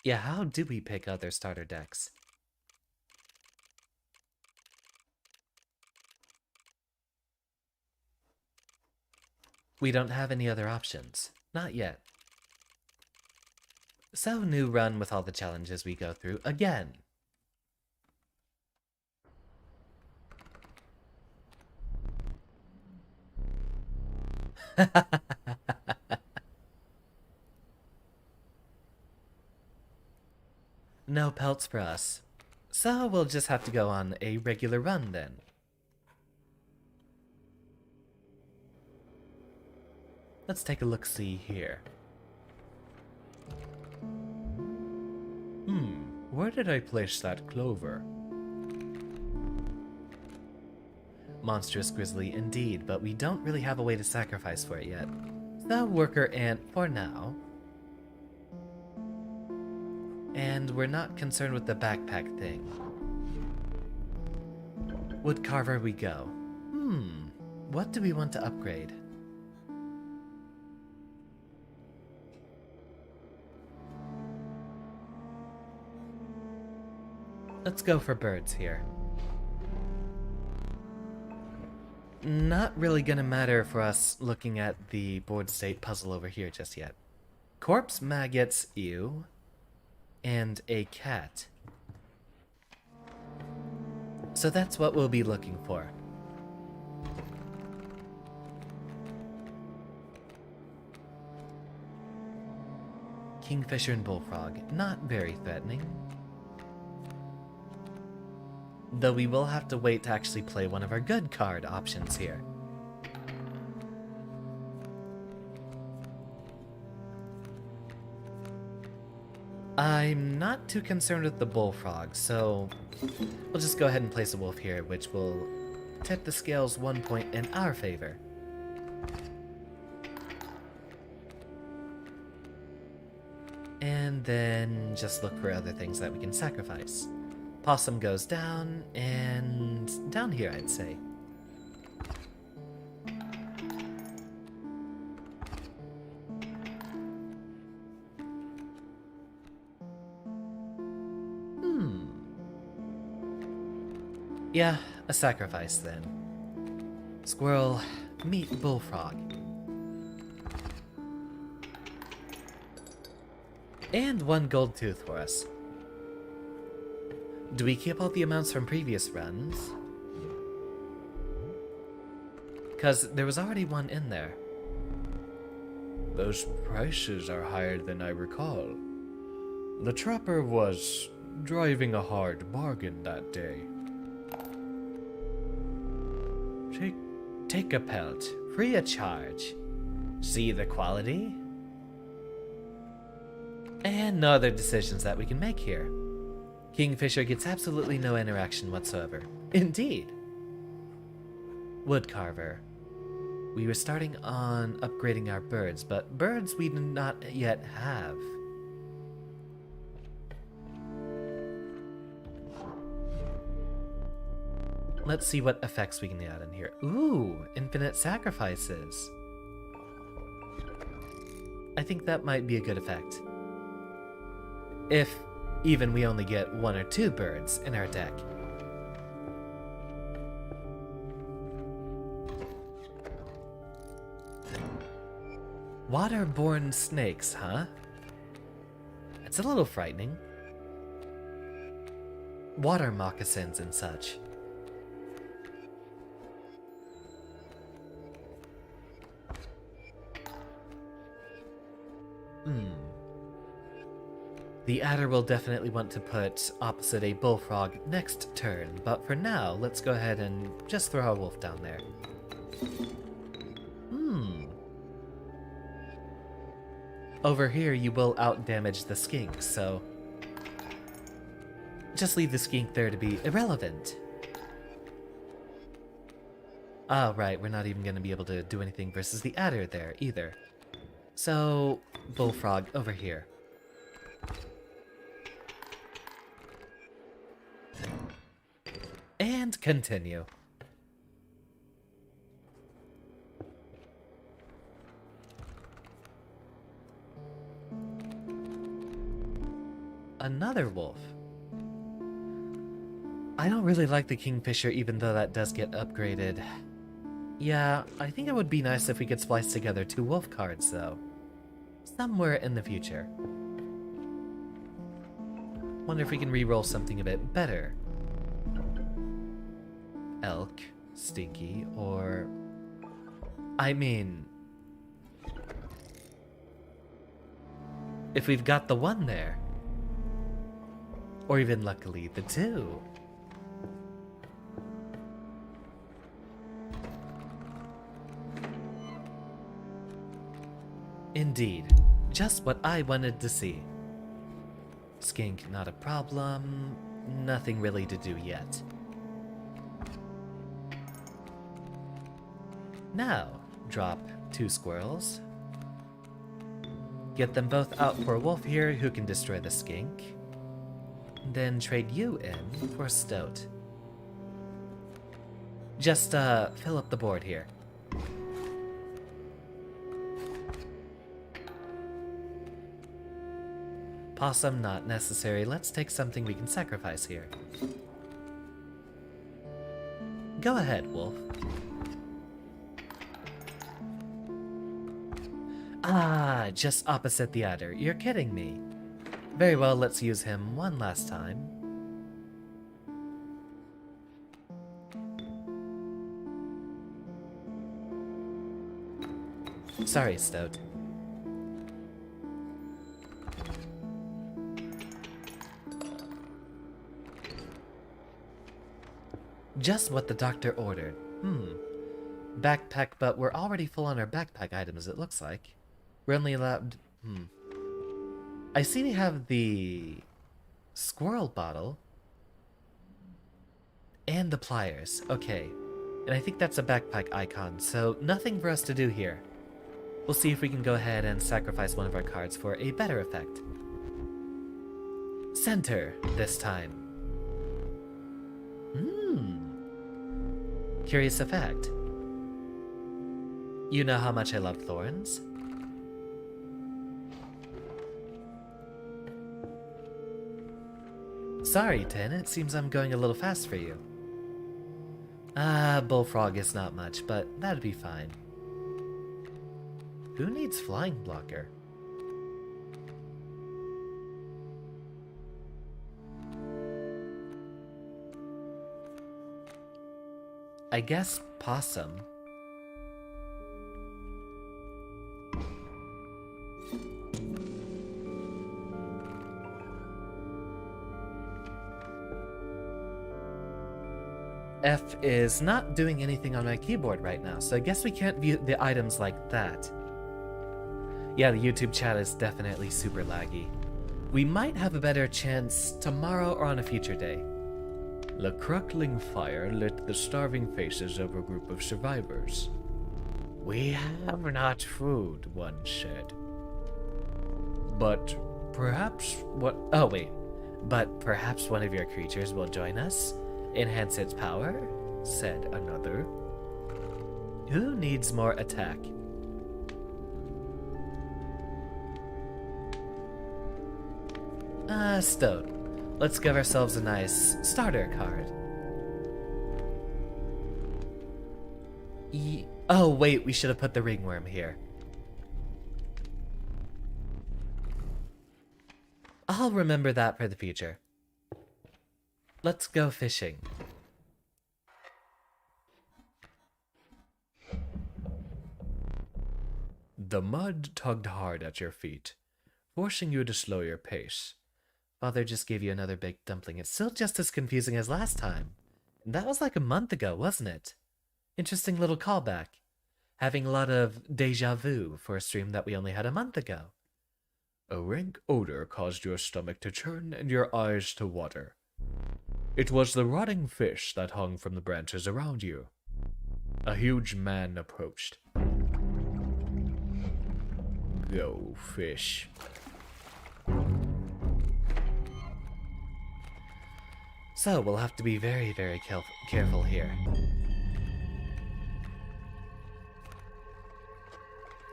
Yeah, how do we pick other starter decks? We don't have any other options. Not yet. So, new run with all the challenges we go through again. No pelts for us. So we'll just have to go on a regular run then. Let's take a look-see here. Where did I place that clover? Monstrous grizzly indeed, but we don't really have a way to sacrifice for it yet. So worker ant for now. And we're not concerned with the backpack thing. Woodcarver we go. What do we want to upgrade? Let's go for birds here. Not really gonna matter for us looking at the board state puzzle over here just yet. Corpse, maggots, ew, and a cat. So that's what we'll be looking for. Kingfisher and bullfrog, not very threatening. Though we will have to wait to actually play one of our good card options here. I'm not too concerned with the bullfrog, so we'll just go ahead and place a wolf here, which will tip the scales 1 point in our favor. And then just look for other things that we can sacrifice. Possum goes down, and down here, I'd say. Yeah, a sacrifice then. Squirrel, meet bullfrog. And 1 gold tooth for us. Do we keep all the amounts from previous runs? Because there was already 1 in there. Those prices are higher than I recall. The trapper was driving a hard bargain that day. Take a pelt, free of charge. See the quality? And no other decisions that we can make here. Kingfisher gets absolutely no interaction whatsoever. Indeed. Woodcarver. We were starting on upgrading our birds, but birds we do not yet have. Let's see what effects we can add in here. Ooh, infinite sacrifices. I think that might be a good effect. If even we only get 1 or 2 birds in our deck. Waterborne snakes, huh? It's a little frightening. Water moccasins and such. The adder will definitely want to put opposite a bullfrog next turn, but for now, let's go ahead and just throw a wolf down there. Over here, you will outdamage the skink, so just leave the skink there to be irrelevant. Ah, right, we're not even going to be able to do anything versus the adder there, either. So, bullfrog over here. And continue. Another wolf. I don't really like the kingfisher, even though that does get upgraded. Yeah, I think it would be nice if we could splice together 2 wolf cards, though. Somewhere in the future. Wonder if we can re-roll something a bit better. Elk, Stinky, or... I mean... if we've got the 1 there. Or even luckily the 2. Indeed, just what I wanted to see. Skink, not a problem. Nothing really to do yet. Now, drop 2 squirrels. Get them both out for a wolf here who can destroy the skink. Then trade you in for stoat. Just fill up the board here. Possum, not necessary. Let's take something we can sacrifice here. Go ahead, wolf. Ah, just opposite the adder. You're kidding me. Very well, let's use him one last time. Sorry, Stoat. Just what the doctor ordered. Backpack, but we're already full on our backpack items, it looks like. We're only allowed... I see we have the squirrel bottle and the pliers. Okay. And I think that's a backpack icon, so nothing for us to do here. We'll see if we can go ahead and sacrifice one of our cards for a better effect. Center, this time. Curious effect. You know how much I love thorns? Sorry, Tin, it seems I'm going a little fast for you. Bullfrog is not much, but that'd be fine. Who needs flying blocker? I guess possum. F is not doing anything on my keyboard right now, so I guess we can't view the items like that. Yeah, the YouTube chat is definitely super laggy. We might have a better chance tomorrow or on a future day. The crackling fire lit the starving faces of a group of survivors. We have not food, one said. But perhaps what... Oh, wait. But perhaps one of your creatures will join us? Enhance its power? Said another. Who needs more attack? Stone. Let's give ourselves a nice starter card. Oh, wait, we should have put the ringworm here. I'll remember that for the future. Let's go fishing. The mud tugged hard at your feet, forcing you to slow your pace. Father just gave you another big dumpling. It's still just as confusing as last time. That was like a month ago, wasn't it? Interesting little callback. Having a lot of deja vu for a stream that we only had a month ago. A rank odor caused your stomach to churn and your eyes to water. It was the rotting fish that hung from the branches around you. A huge man approached. Go, fish. So, we'll have to be very, very careful here.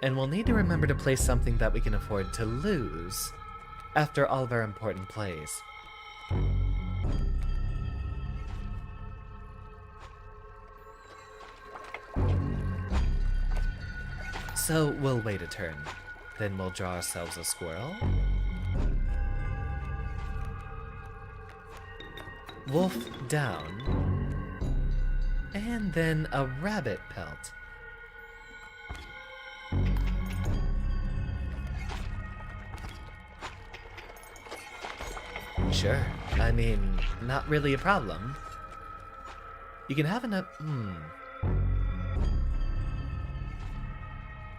And we'll need to remember to play something that we can afford to lose after all of our important plays. So, we'll wait a turn. Then we'll draw ourselves a squirrel. Wolf down. And then a rabbit pelt. Sure. I mean, not really a problem. You can have enough...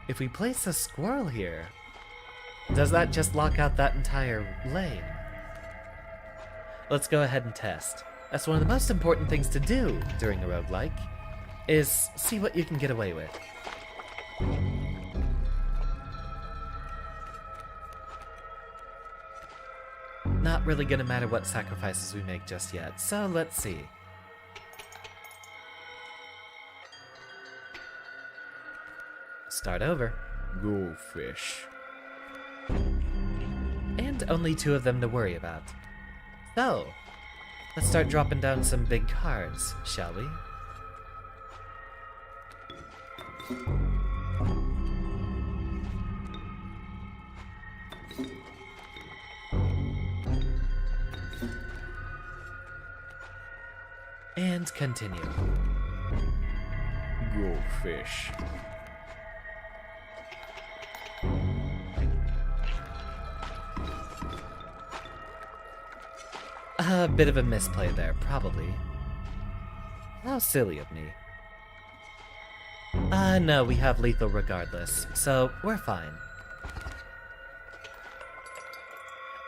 If we place a squirrel here, does that just lock out that entire lane? Let's go ahead and test. That's one of the most important things to do during a roguelike, is see what you can get away with. Not really gonna matter what sacrifices we make just yet, so let's see. Start over. Go, fish. And only 2 of them to worry about. So, let's start dropping down some big cards, shall we? And continue. Go, fish. A bit of a misplay there, probably. How silly of me. No, we have lethal regardless, so we're fine.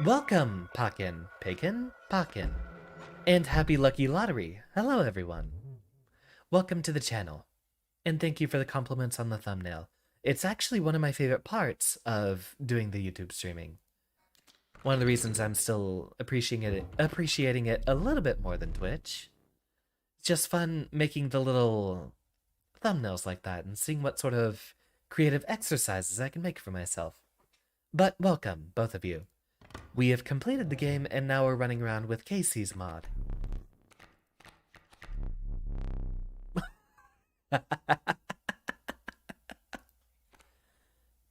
Welcome, Pakin, Pakin. And happy lucky lottery. Hello, everyone. Welcome to the channel. And thank you for the compliments on the thumbnail. It's actually one of my favorite parts of doing the YouTube streaming. One of the reasons I'm still appreciating it a little bit more than Twitch. It's just fun making the little thumbnails like that and seeing what sort of creative exercises I can make for myself. But welcome, both of you. We have completed the game and now we're running around with Kaycee's mod.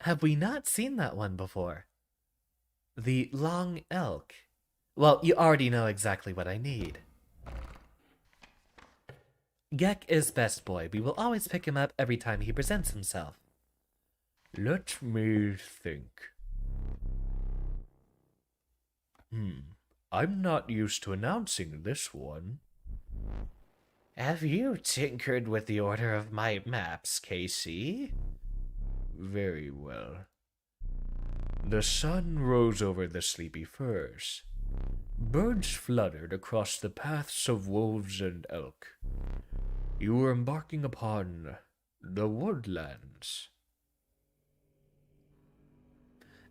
Have we not seen that one before? The long elk. Well, you already know exactly what I need. Gek is best boy. We will always pick him up every time he presents himself. Let me think. I'm not used to announcing this one. Have you tinkered with the order of my maps, Kaycee? Very well. The sun rose over the sleepy firs. Birds fluttered across the paths of wolves and elk. You were embarking upon the woodlands.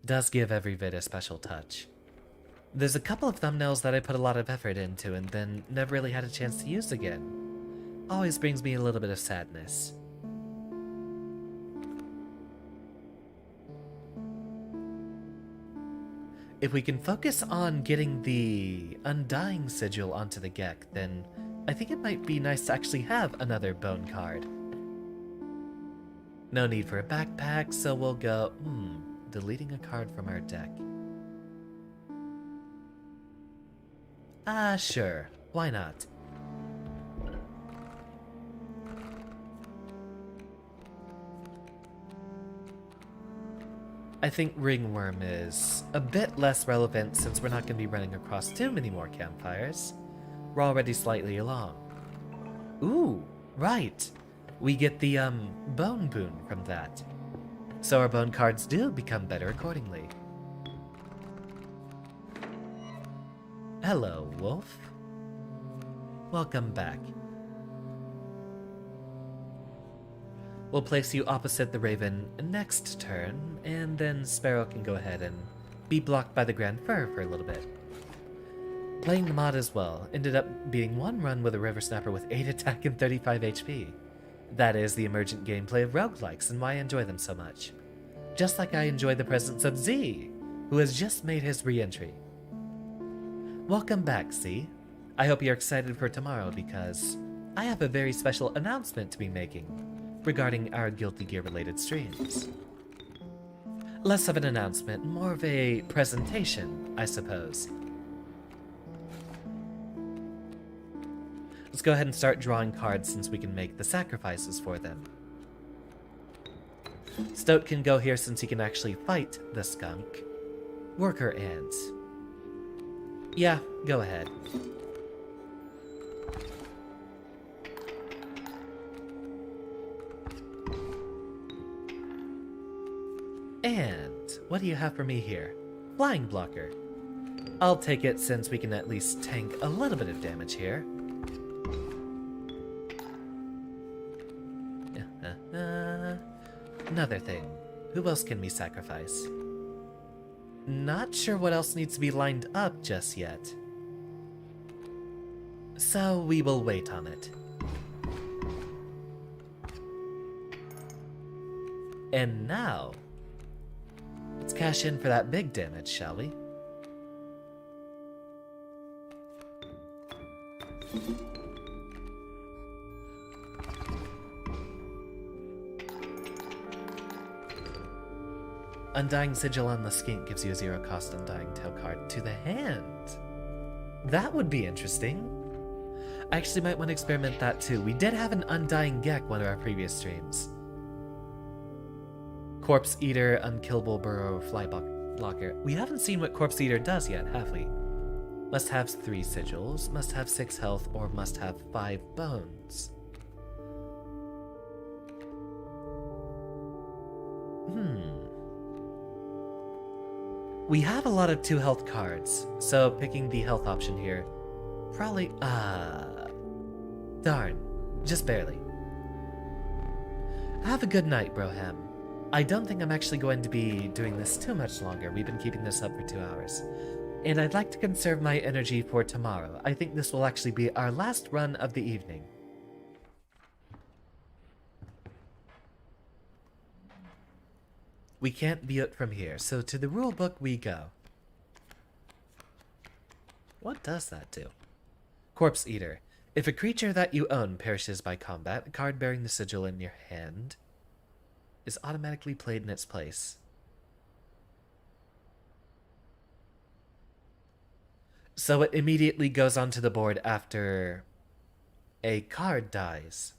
Does give every vid a special touch. There's a couple of thumbnails that I put a lot of effort into and then never really had a chance to use again. Always brings me a little bit of sadness. If we can focus on getting the Undying Sigil onto the Gek, then I think it might be nice to actually have another bone card. No need for a backpack, so we'll go, deleting a card from our deck. Sure, why not? I think Ringworm is a bit less relevant since we're not going to be running across too many more campfires. We're already slightly along. Ooh, right. We get the, bone boon from that. So our bone cards do become better accordingly. Hello, Wolf. Welcome back. We'll place you opposite the Raven next turn, and then Sparrow can go ahead and be blocked by the Grand Fur for a little bit. Playing the mod as well, ended up being one run with a River Snapper with 8 attack and 35 HP. That is the emergent gameplay of roguelikes and why I enjoy them so much. Just like I enjoy the presence of Z, who has just made his re-entry. Welcome back, Z. I hope you're excited for tomorrow because I have a very special announcement to be making regarding our Guilty Gear related streams. Less of an announcement, more of a presentation, I suppose. Let's go ahead and start drawing cards since we can make the sacrifices for them. Stoat can go here since he can actually fight the skunk. Worker ants. Yeah, go ahead. And what do you have for me here? Flying blocker. I'll take it since we can at least tank a little bit of damage here. Another thing. Who else can we sacrifice? Not sure what else needs to be lined up just yet. So we will wait on it. And now, let's cash in for that big damage, shall we? Undying Sigil on the Skink gives you a 0-cost Undying Tail card to the hand. That would be interesting. I actually might want to experiment that too. We did have an Undying Gek one of our previous streams. Corpse Eater, Unkillable Burrow, Fly Blocker. We haven't seen what Corpse Eater does yet, have we? Must have 3 sigils, must have 6 health, or must have 5 bones. We have a lot of 2 health cards, so picking the health option here, probably, darn, just barely. Have a good night, Broham. I don't think I'm actually going to be doing this too much longer. We've been keeping this up for 2 hours. And I'd like to conserve my energy for tomorrow. I think this will actually be our last run of the evening. We can't view it from here, so to the rulebook we go. What does that do? Corpse Eater. If a creature that you own perishes by combat, a card bearing the sigil in your hand is automatically played in its place. So it immediately goes onto the board after a card dies.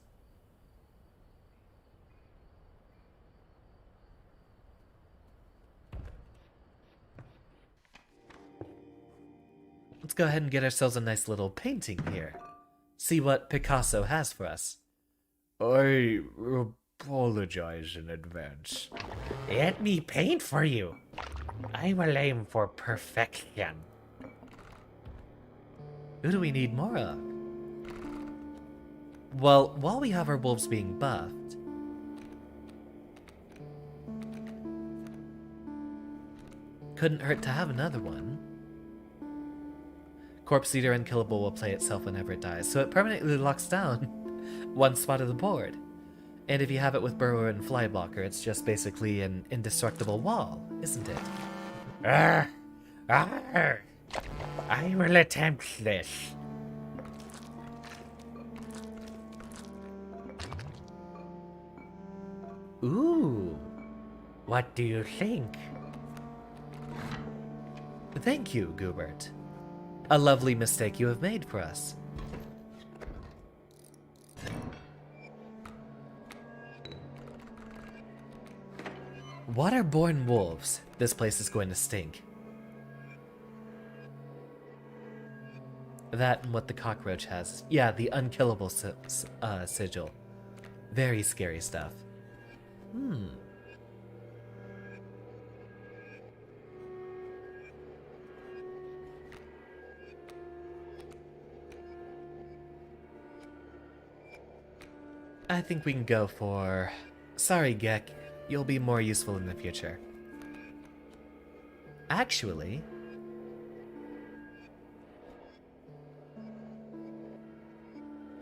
Let's go ahead and get ourselves a nice little painting here. See what Picasso has for us. I apologize in advance. Let me paint for you. I will aim for perfection. Who do we need more of? Well, while we have our wolves being buffed, couldn't hurt to have another one. Corpse Eater Unkillable will play itself whenever it dies, so it permanently locks down one spot of the board. And if you have it with Burrower and Fly Blocker, it's just basically an indestructible wall, isn't it? Arr! I will attempt this. Ooh, what do you think? Thank you, Goobert. A lovely mistake you have made for us. Waterborne wolves. This place is going to stink. That and what the cockroach has. Yeah, the unkillable sigil. Very scary stuff. I think we can go for... Sorry, Gek. You'll be more useful in the future. Actually...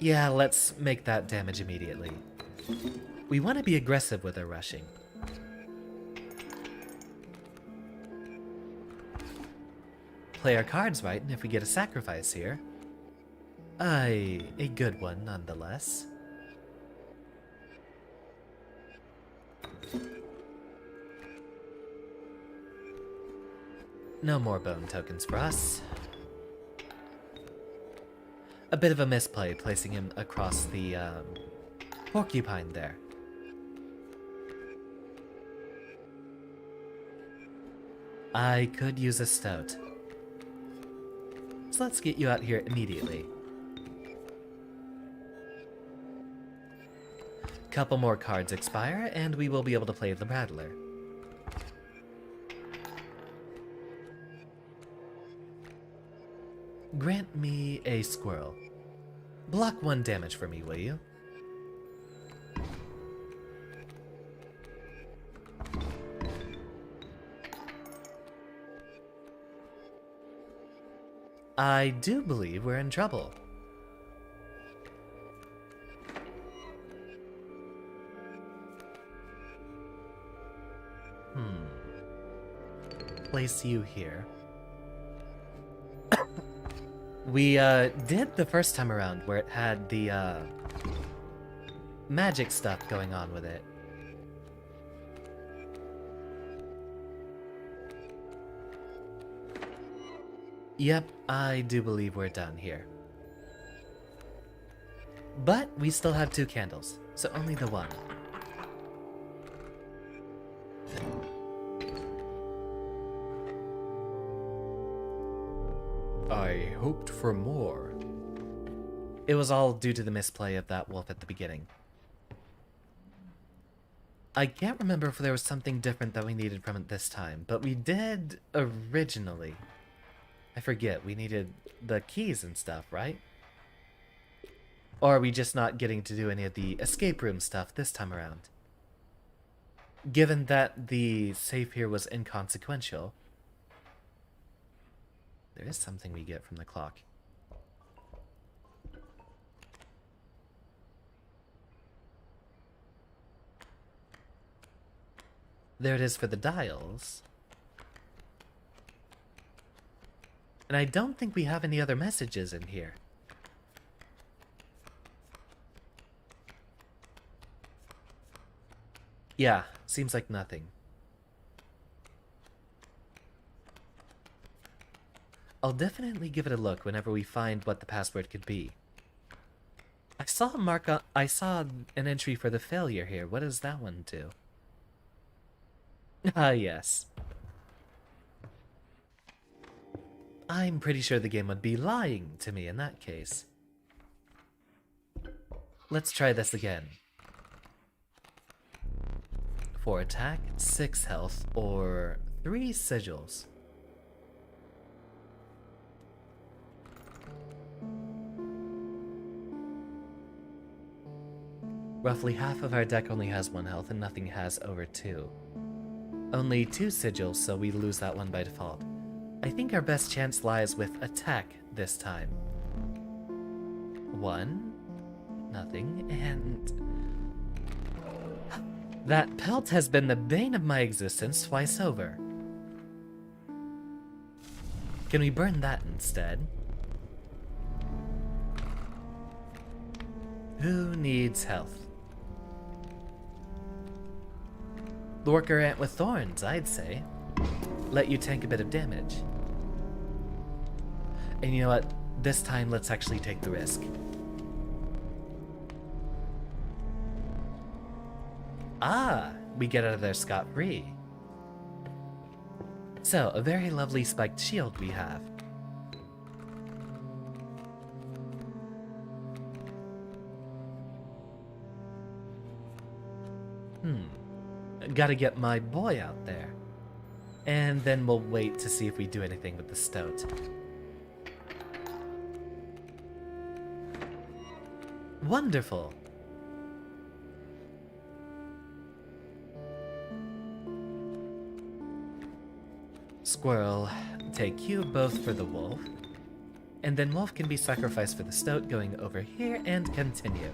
Yeah, let's make that damage immediately. We want to be aggressive with our rushing. Play our cards right, and if we get a sacrifice here... a good one, nonetheless. No more bone tokens for us. A bit of a misplay, placing him across the porcupine there. I could use a stout. So let's get you out here immediately. Couple more cards expire, and we will be able to play the Rattler. Grant me a squirrel. Block 1 damage for me, will you? I do believe we're in trouble. Place you here. We did the first time around where it had the magic stuff going on with it. Yep, I do believe we're done here. But we still have 2 candles, so only the one. I hoped for more. It was all due to the misplay of that wolf at the beginning. I can't remember if there was something different that we needed from it this time, but we did originally. I forget, we needed the keys and stuff, right? Or are we just not getting to do any of the escape room stuff this time around? Given that the save here was inconsequential, there is something we get from the clock. There it is for the dials. And I don't think we have any other messages in here. Yeah, seems like nothing. I'll definitely give it a look whenever we find what the password could be. I saw an entry for the failure here. What does that one do? Ah, yes. I'm pretty sure the game would be lying to me in that case. Let's try this again. 4 attack, 6 health, or 3 sigils. Roughly half of our deck only has 1 health and nothing has over 2. Only 2 sigils, so we lose that one by default. I think our best chance lies with attack this time. 1, nothing, and... That pelt has been the bane of my existence twice over. Can we burn that instead? Who needs health? The worker ant with thorns, I'd say. Let you tank a bit of damage. And you know what? This time, let's actually take the risk. Ah, we get out of there scot-free. So, a very lovely spiked shield we have. Gotta get my boy out there. And then we'll wait to see if we do anything with the stoat. Wonderful. Squirrel, take you both for the wolf. And then wolf can be sacrificed for the stoat going over here and continue.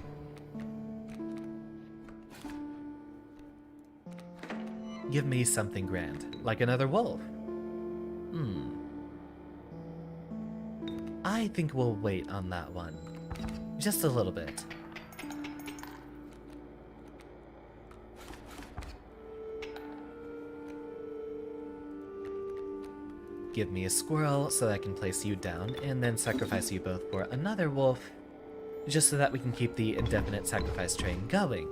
Give me something grand, like another wolf. I think we'll wait on that one. Just a little bit. Give me a squirrel so that I can place you down, and then sacrifice you both for another wolf, just so that we can keep the indefinite sacrifice train going.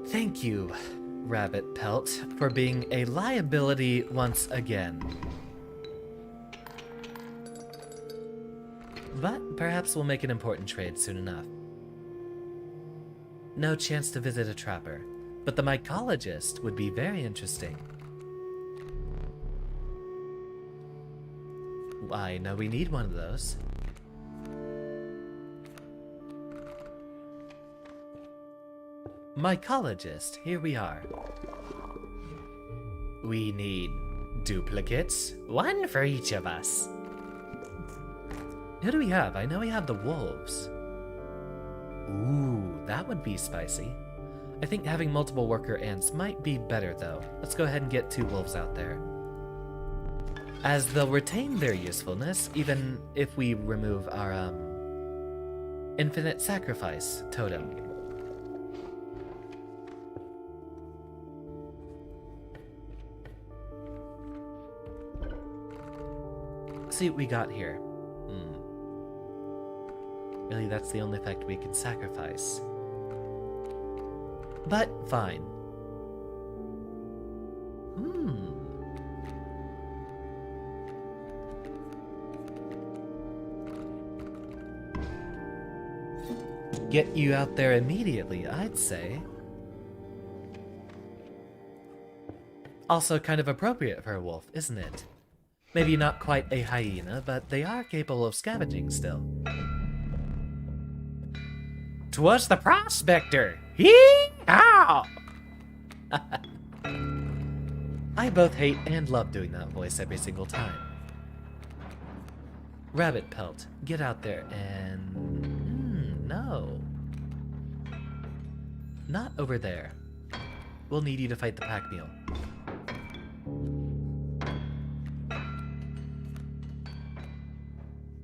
Thank you, Rabbit Pelt, for being a liability once again. But perhaps we'll make an important trade soon enough. No chance to visit a trapper, but the mycologist would be very interesting. I know we need one of those. Mycologist, here we are. We need duplicates, one for each of us. Who do we have? I know we have the wolves. Ooh, that would be spicy. I think having multiple worker ants might be better though. Let's go ahead and get 2 wolves out there. As they'll retain their usefulness, even if we remove our, infinite sacrifice totem. See what we got here. Really, that's the only effect we can sacrifice. But, fine. Get you out there immediately, I'd say. Also kind of appropriate for a wolf, isn't it? Maybe not quite a hyena, but they are capable of scavenging still. 'Twas the prospector! Hee-haw! I both hate and love doing that voice every single time. Rabbit Pelt, get out there and... no. Not over there. We'll need you to fight the pack mule.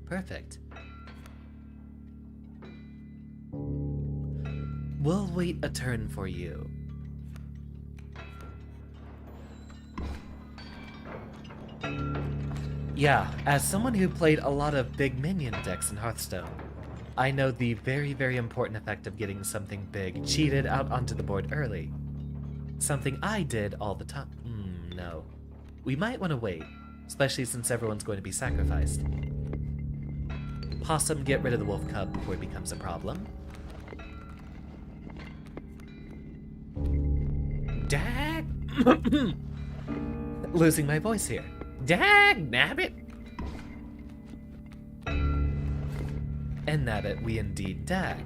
Perfect. We'll wait a turn for you. Yeah, as someone who played a lot of big minion decks in Hearthstone, I know the very, very important effect of getting something big cheated out onto the board early. Something I did all the time. No. We might want to wait, especially since everyone's going to be sacrificed. Possum, get rid of the wolf cub before it becomes a problem. Dag... Losing my voice here. Dag nabbit! And nabbit we indeed dag.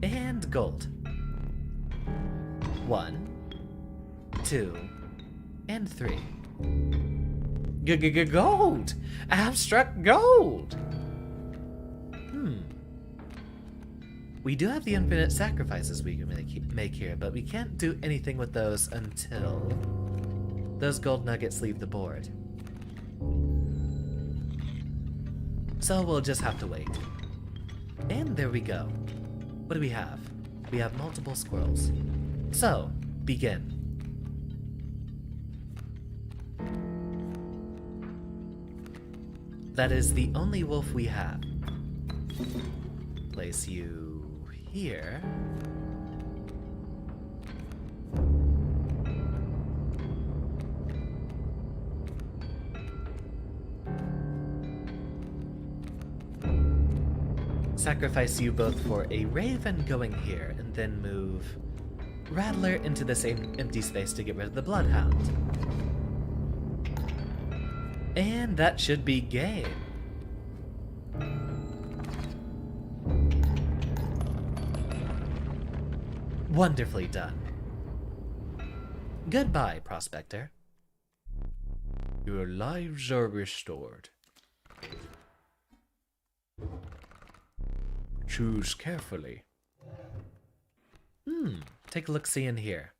And gold. 1, 2, and 3. Gold! Abstract gold! We do have the infinite sacrifices we can make here, but we can't do anything with those until those gold nuggets leave the board. So we'll just have to wait. And there we go. What do we have? We have multiple squirrels. So, begin. That is the only wolf we have. Place you here. Sacrifice you both for a raven going here, and then move Rattler into the same empty space to get rid of the bloodhound. And that should be game. Wonderfully done. Goodbye, Prospector. Your lives are restored. Choose carefully. Take a look-see in here.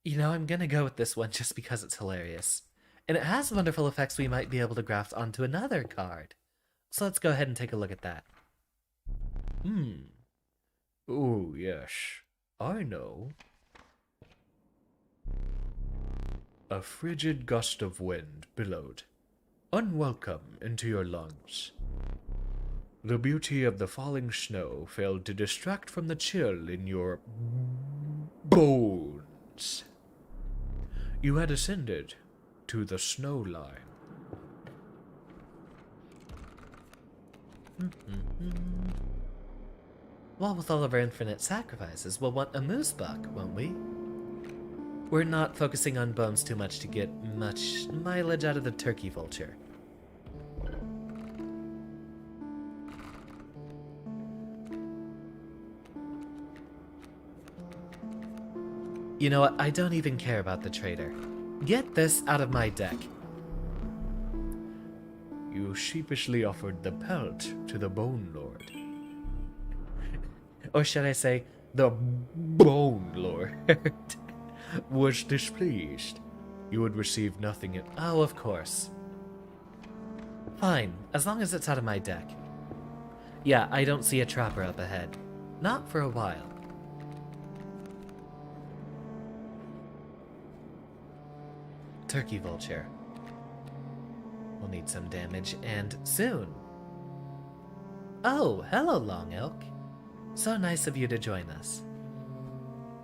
You know, I'm gonna go with this one just because it's hilarious. And it has wonderful effects we might be able to graft onto another card. So let's go ahead and take a look at that. Oh, yes. I know. A frigid gust of wind billowed, unwelcome, into your lungs. The beauty of the falling snow failed to distract from the chill in your bones. You had ascended to the snow line. Well, with all of our infinite sacrifices, we'll want a moose buck, won't we? We're not focusing on bones too much to get much mileage out of the turkey vulture. You know what? I don't even care about the trader. Get this out of my deck. You sheepishly offered the pelt to the Bone Lord. Or should I say, The Bone Lord was displeased. You would receive nothing in... oh, of course. Fine, as long as it's out of my deck. Yeah, I don't see a trapper up ahead. Not for a while. Turkey vulture. We'll need some damage, and soon. Oh, hello, Long Elk. So nice of you to join us.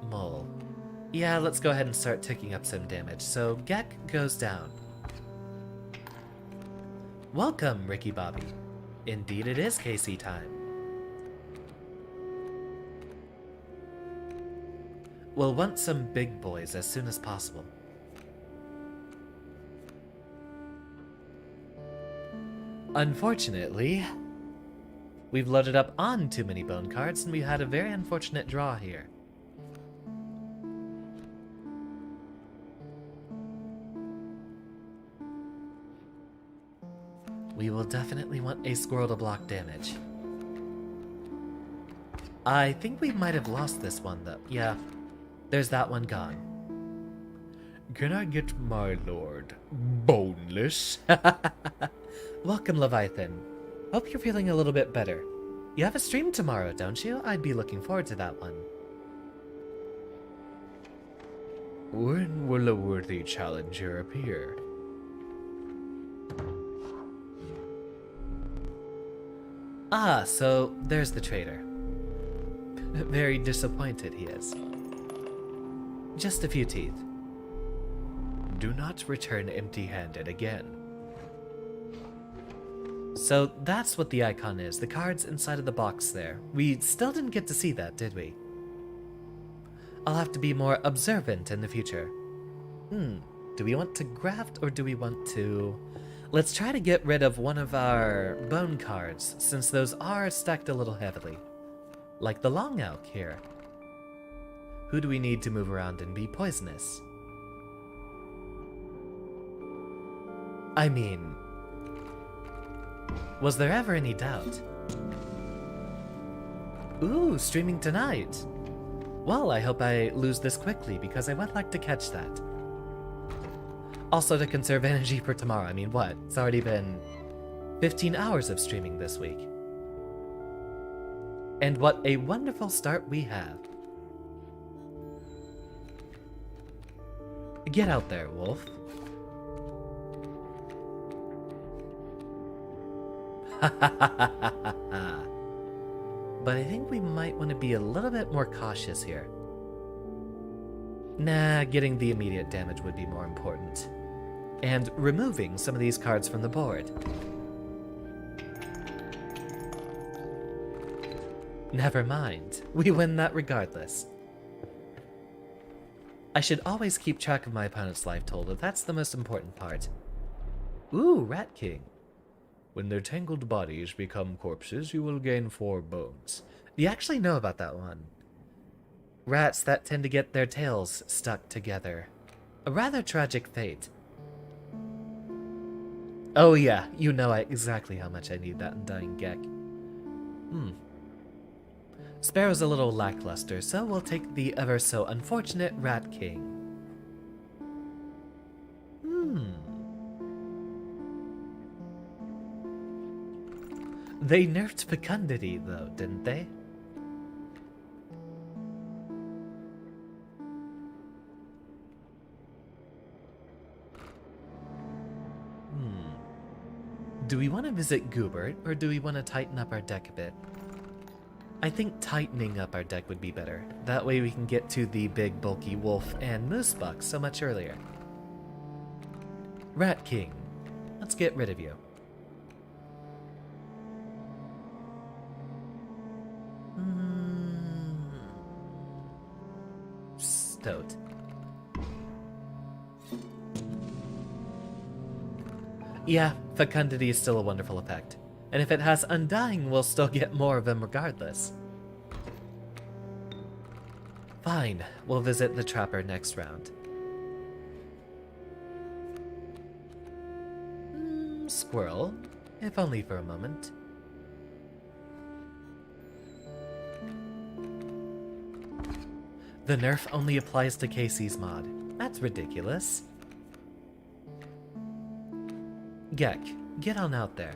Mole. Yeah, let's go ahead and start ticking up some damage. So, Gek goes down. Welcome, Ricky Bobby. Indeed it is Kaycee time. We'll want some big boys as soon as possible. Unfortunately, we've loaded up on too many bone cards, and we had a very unfortunate draw here. We will definitely want a squirrel to block damage. I think we might have lost this one, though. Yeah, there's that one gone. Can I get my lord boneless? Welcome, Leviathan. Hope you're feeling a little bit better. You have a stream tomorrow, don't you? I'd be looking forward to that one. When will a worthy challenger appear? Ah, so there's the trader. Very disappointed he is. Just a few teeth. Do not return empty-handed again. So that's what the icon is, the cards inside of the box there. We still didn't get to see that, did we? I'll have to be more observant in the future. Do we want to graft or do we want to... Let's try to get rid of one of our bone cards, since those are stacked a little heavily. Like the Long Elk here. Who do we need to move around and be poisonous? I mean, was there ever any doubt? Ooh, streaming tonight. Well, I hope I lose this quickly because I would like to catch that. Also to conserve energy for tomorrow. I mean, what? It's already been 15 hours of streaming this week. And what a wonderful start we have. Get out there, Wolf. But I think we might want to be a little bit more cautious here. Nah, getting the immediate damage would be more important. And removing some of these cards from the board. Never mind, we win that regardless. I should always keep track of my opponent's life total, that's the most important part. Ooh, Rat King. When their tangled bodies become corpses, you will gain 4 bones. You actually know about that one. Rats that tend to get their tails stuck together. A rather tragic fate. Oh yeah, you know exactly how much I need that Undying Gek. Sparrow's a little lackluster, so we'll take the ever so unfortunate Rat King. They nerfed fecundity, though, didn't they? Do we want to visit Goobert, or do we want to tighten up our deck a bit? I think tightening up our deck would be better. That way we can get to the big, bulky wolf and moose buck so much earlier. Rat King, let's get rid of you. Stoat. Yeah, fecundity is still a wonderful effect. And if it has Undying, we'll still get more of them regardless. Fine, we'll visit the Trapper next round. Squirrel, if only for a moment. The nerf only applies to Kaycee's mod. That's ridiculous. Gek, get on out there.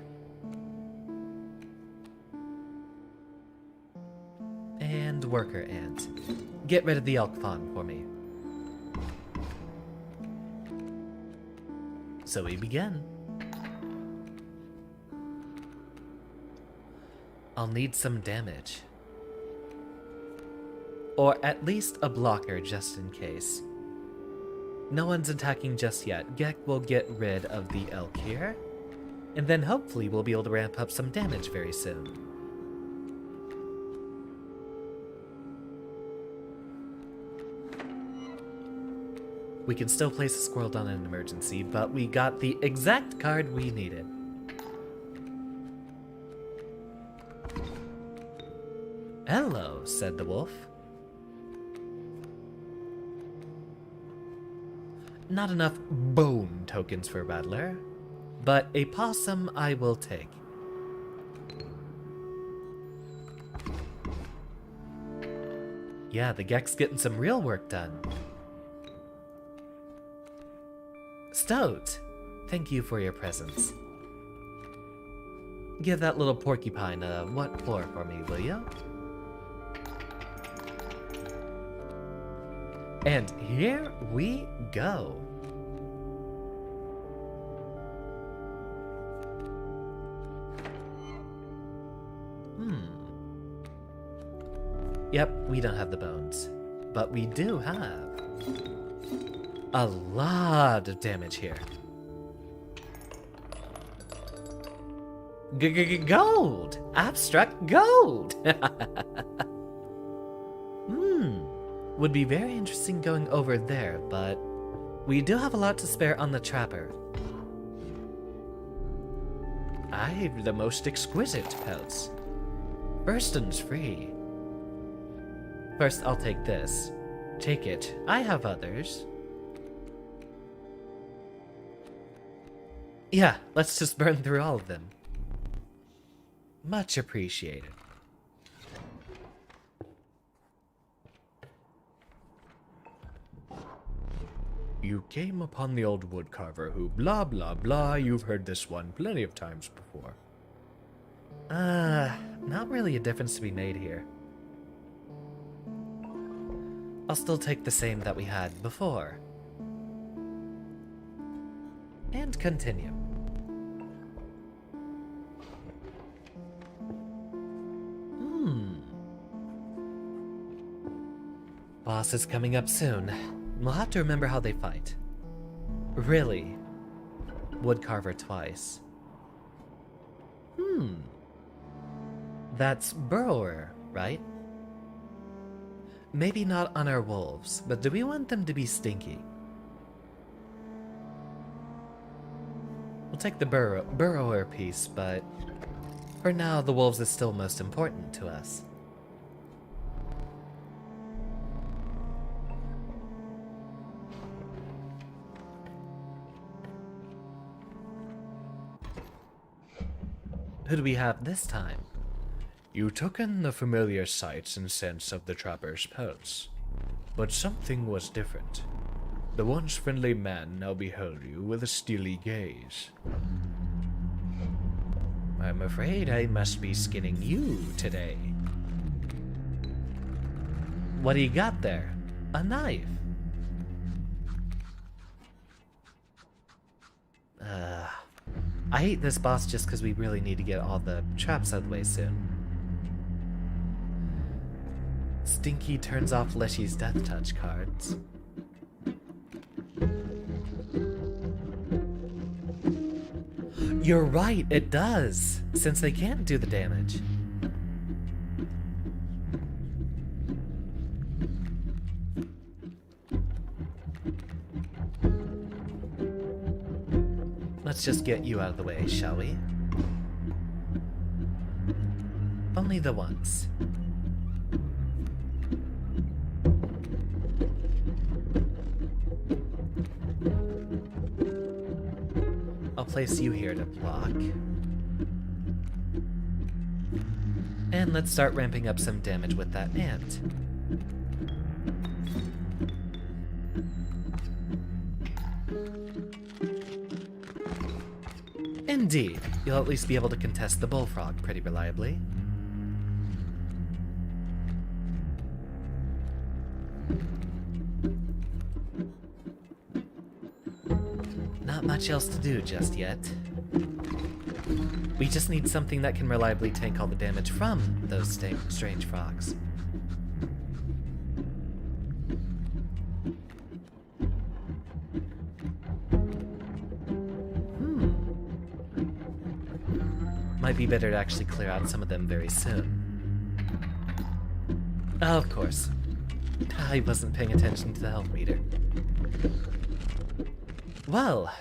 And Worker Ant. Get rid of the elk fawn for me. So we begin. I'll need some damage. Or at least a blocker just in case. No one's attacking just yet. Gek will get rid of the elk here. And then hopefully we'll be able to ramp up some damage very soon. We can still place a squirrel down in an emergency, but we got the exact card we needed. Hello, said the wolf. Not enough bone tokens for a battler, but a possum I will take. Yeah, the Gek's getting some real work done. Stoat, thank you for your presence. Give that little porcupine a what floor for me, will you? And here we go. Yep, we don't have the bones, but we do have a lot of damage here. Gold! Abstract gold! Would be very interesting going over there, but we do have a lot to spare on the Trapper. I've the most exquisite pelts. Burston's free. First, I'll take this. Take it. I have others. Yeah, let's just burn through all of them. Much appreciated. You came upon the old woodcarver who blah blah blah. You've heard this one plenty of times before. Not really a difference to be made here. I'll still take the same that we had before. And continue. Boss is coming up soon. We'll have to remember how they fight. Really? Woodcarver twice. That's Burrower, right? Maybe not on our wolves, but do we want them to be stinky? We'll take the burrower piece, but for now, the wolves is still most important to us. Who do we have this time? You took in the familiar sights and scents of the trapper's pelts, but something was different. The once friendly man now beheld you with a steely gaze. I'm afraid I must be skinning you today. What do you got there? A knife. I hate this boss just because we really need to get all the traps out of the way soon. Stinky turns off Leshy's Death Touch cards. You're right, it does, since they can't do the damage. Let's just get you out of the way, shall we? Only the once. I'll place you here to block. And let's start ramping up some damage with that ant. Indeed, you'll at least be able to contest the bullfrog pretty reliably. Not much else to do just yet. We just need something that can reliably tank all the damage from those strange frogs. Might be better to actually clear out some of them very soon. Oh, of course. I wasn't paying attention to the health meter. Well,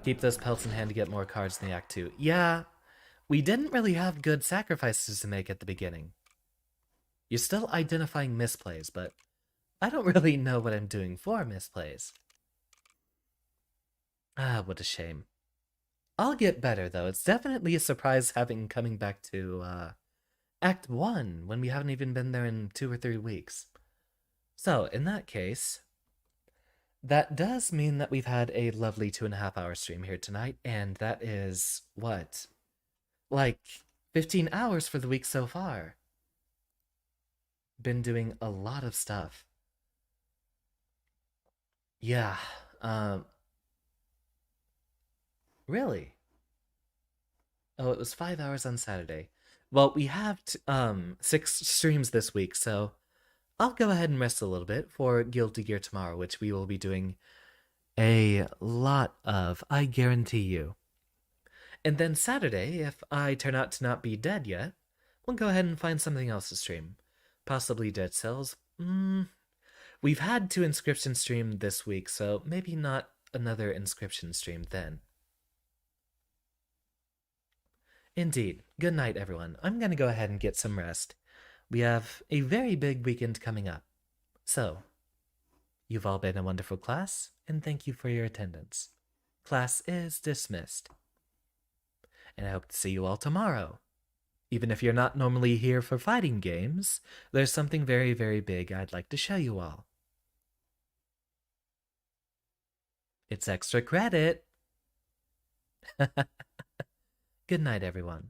keep those pelts in hand to get more cards in the Act 2. Yeah, we didn't really have good sacrifices to make at the beginning. You're still identifying misplays, but I don't really know what I'm doing for misplays. Ah, what a shame. I'll get better, though. It's definitely a surprise coming back to Act 1 when we haven't even been there in 2 or 3 weeks. So, in that case, that does mean that we've had a lovely 2.5-hour stream here tonight, and that is, what? Like, 15 hours for the week so far. Been doing a lot of stuff. Yeah, really? Oh, it was 5 hours on Saturday. Well, we have 6 streams this week, so I'll go ahead and rest a little bit for Guilty Gear tomorrow, which we will be doing a lot of, I guarantee you. And then Saturday, if I turn out to not be dead yet, we'll go ahead and find something else to stream. Possibly Dead Cells. We've had 2 Inscryption stream this week, so maybe not another Inscryption stream then. Indeed. Good night, everyone. I'm going to go ahead and get some rest. We have a very big weekend coming up. So, you've all been a wonderful class, and thank you for your attendance. Class is dismissed. And I hope to see you all tomorrow. Even if you're not normally here for fighting games, there's something very, very big I'd like to show you all. It's extra credit. Good night, everyone.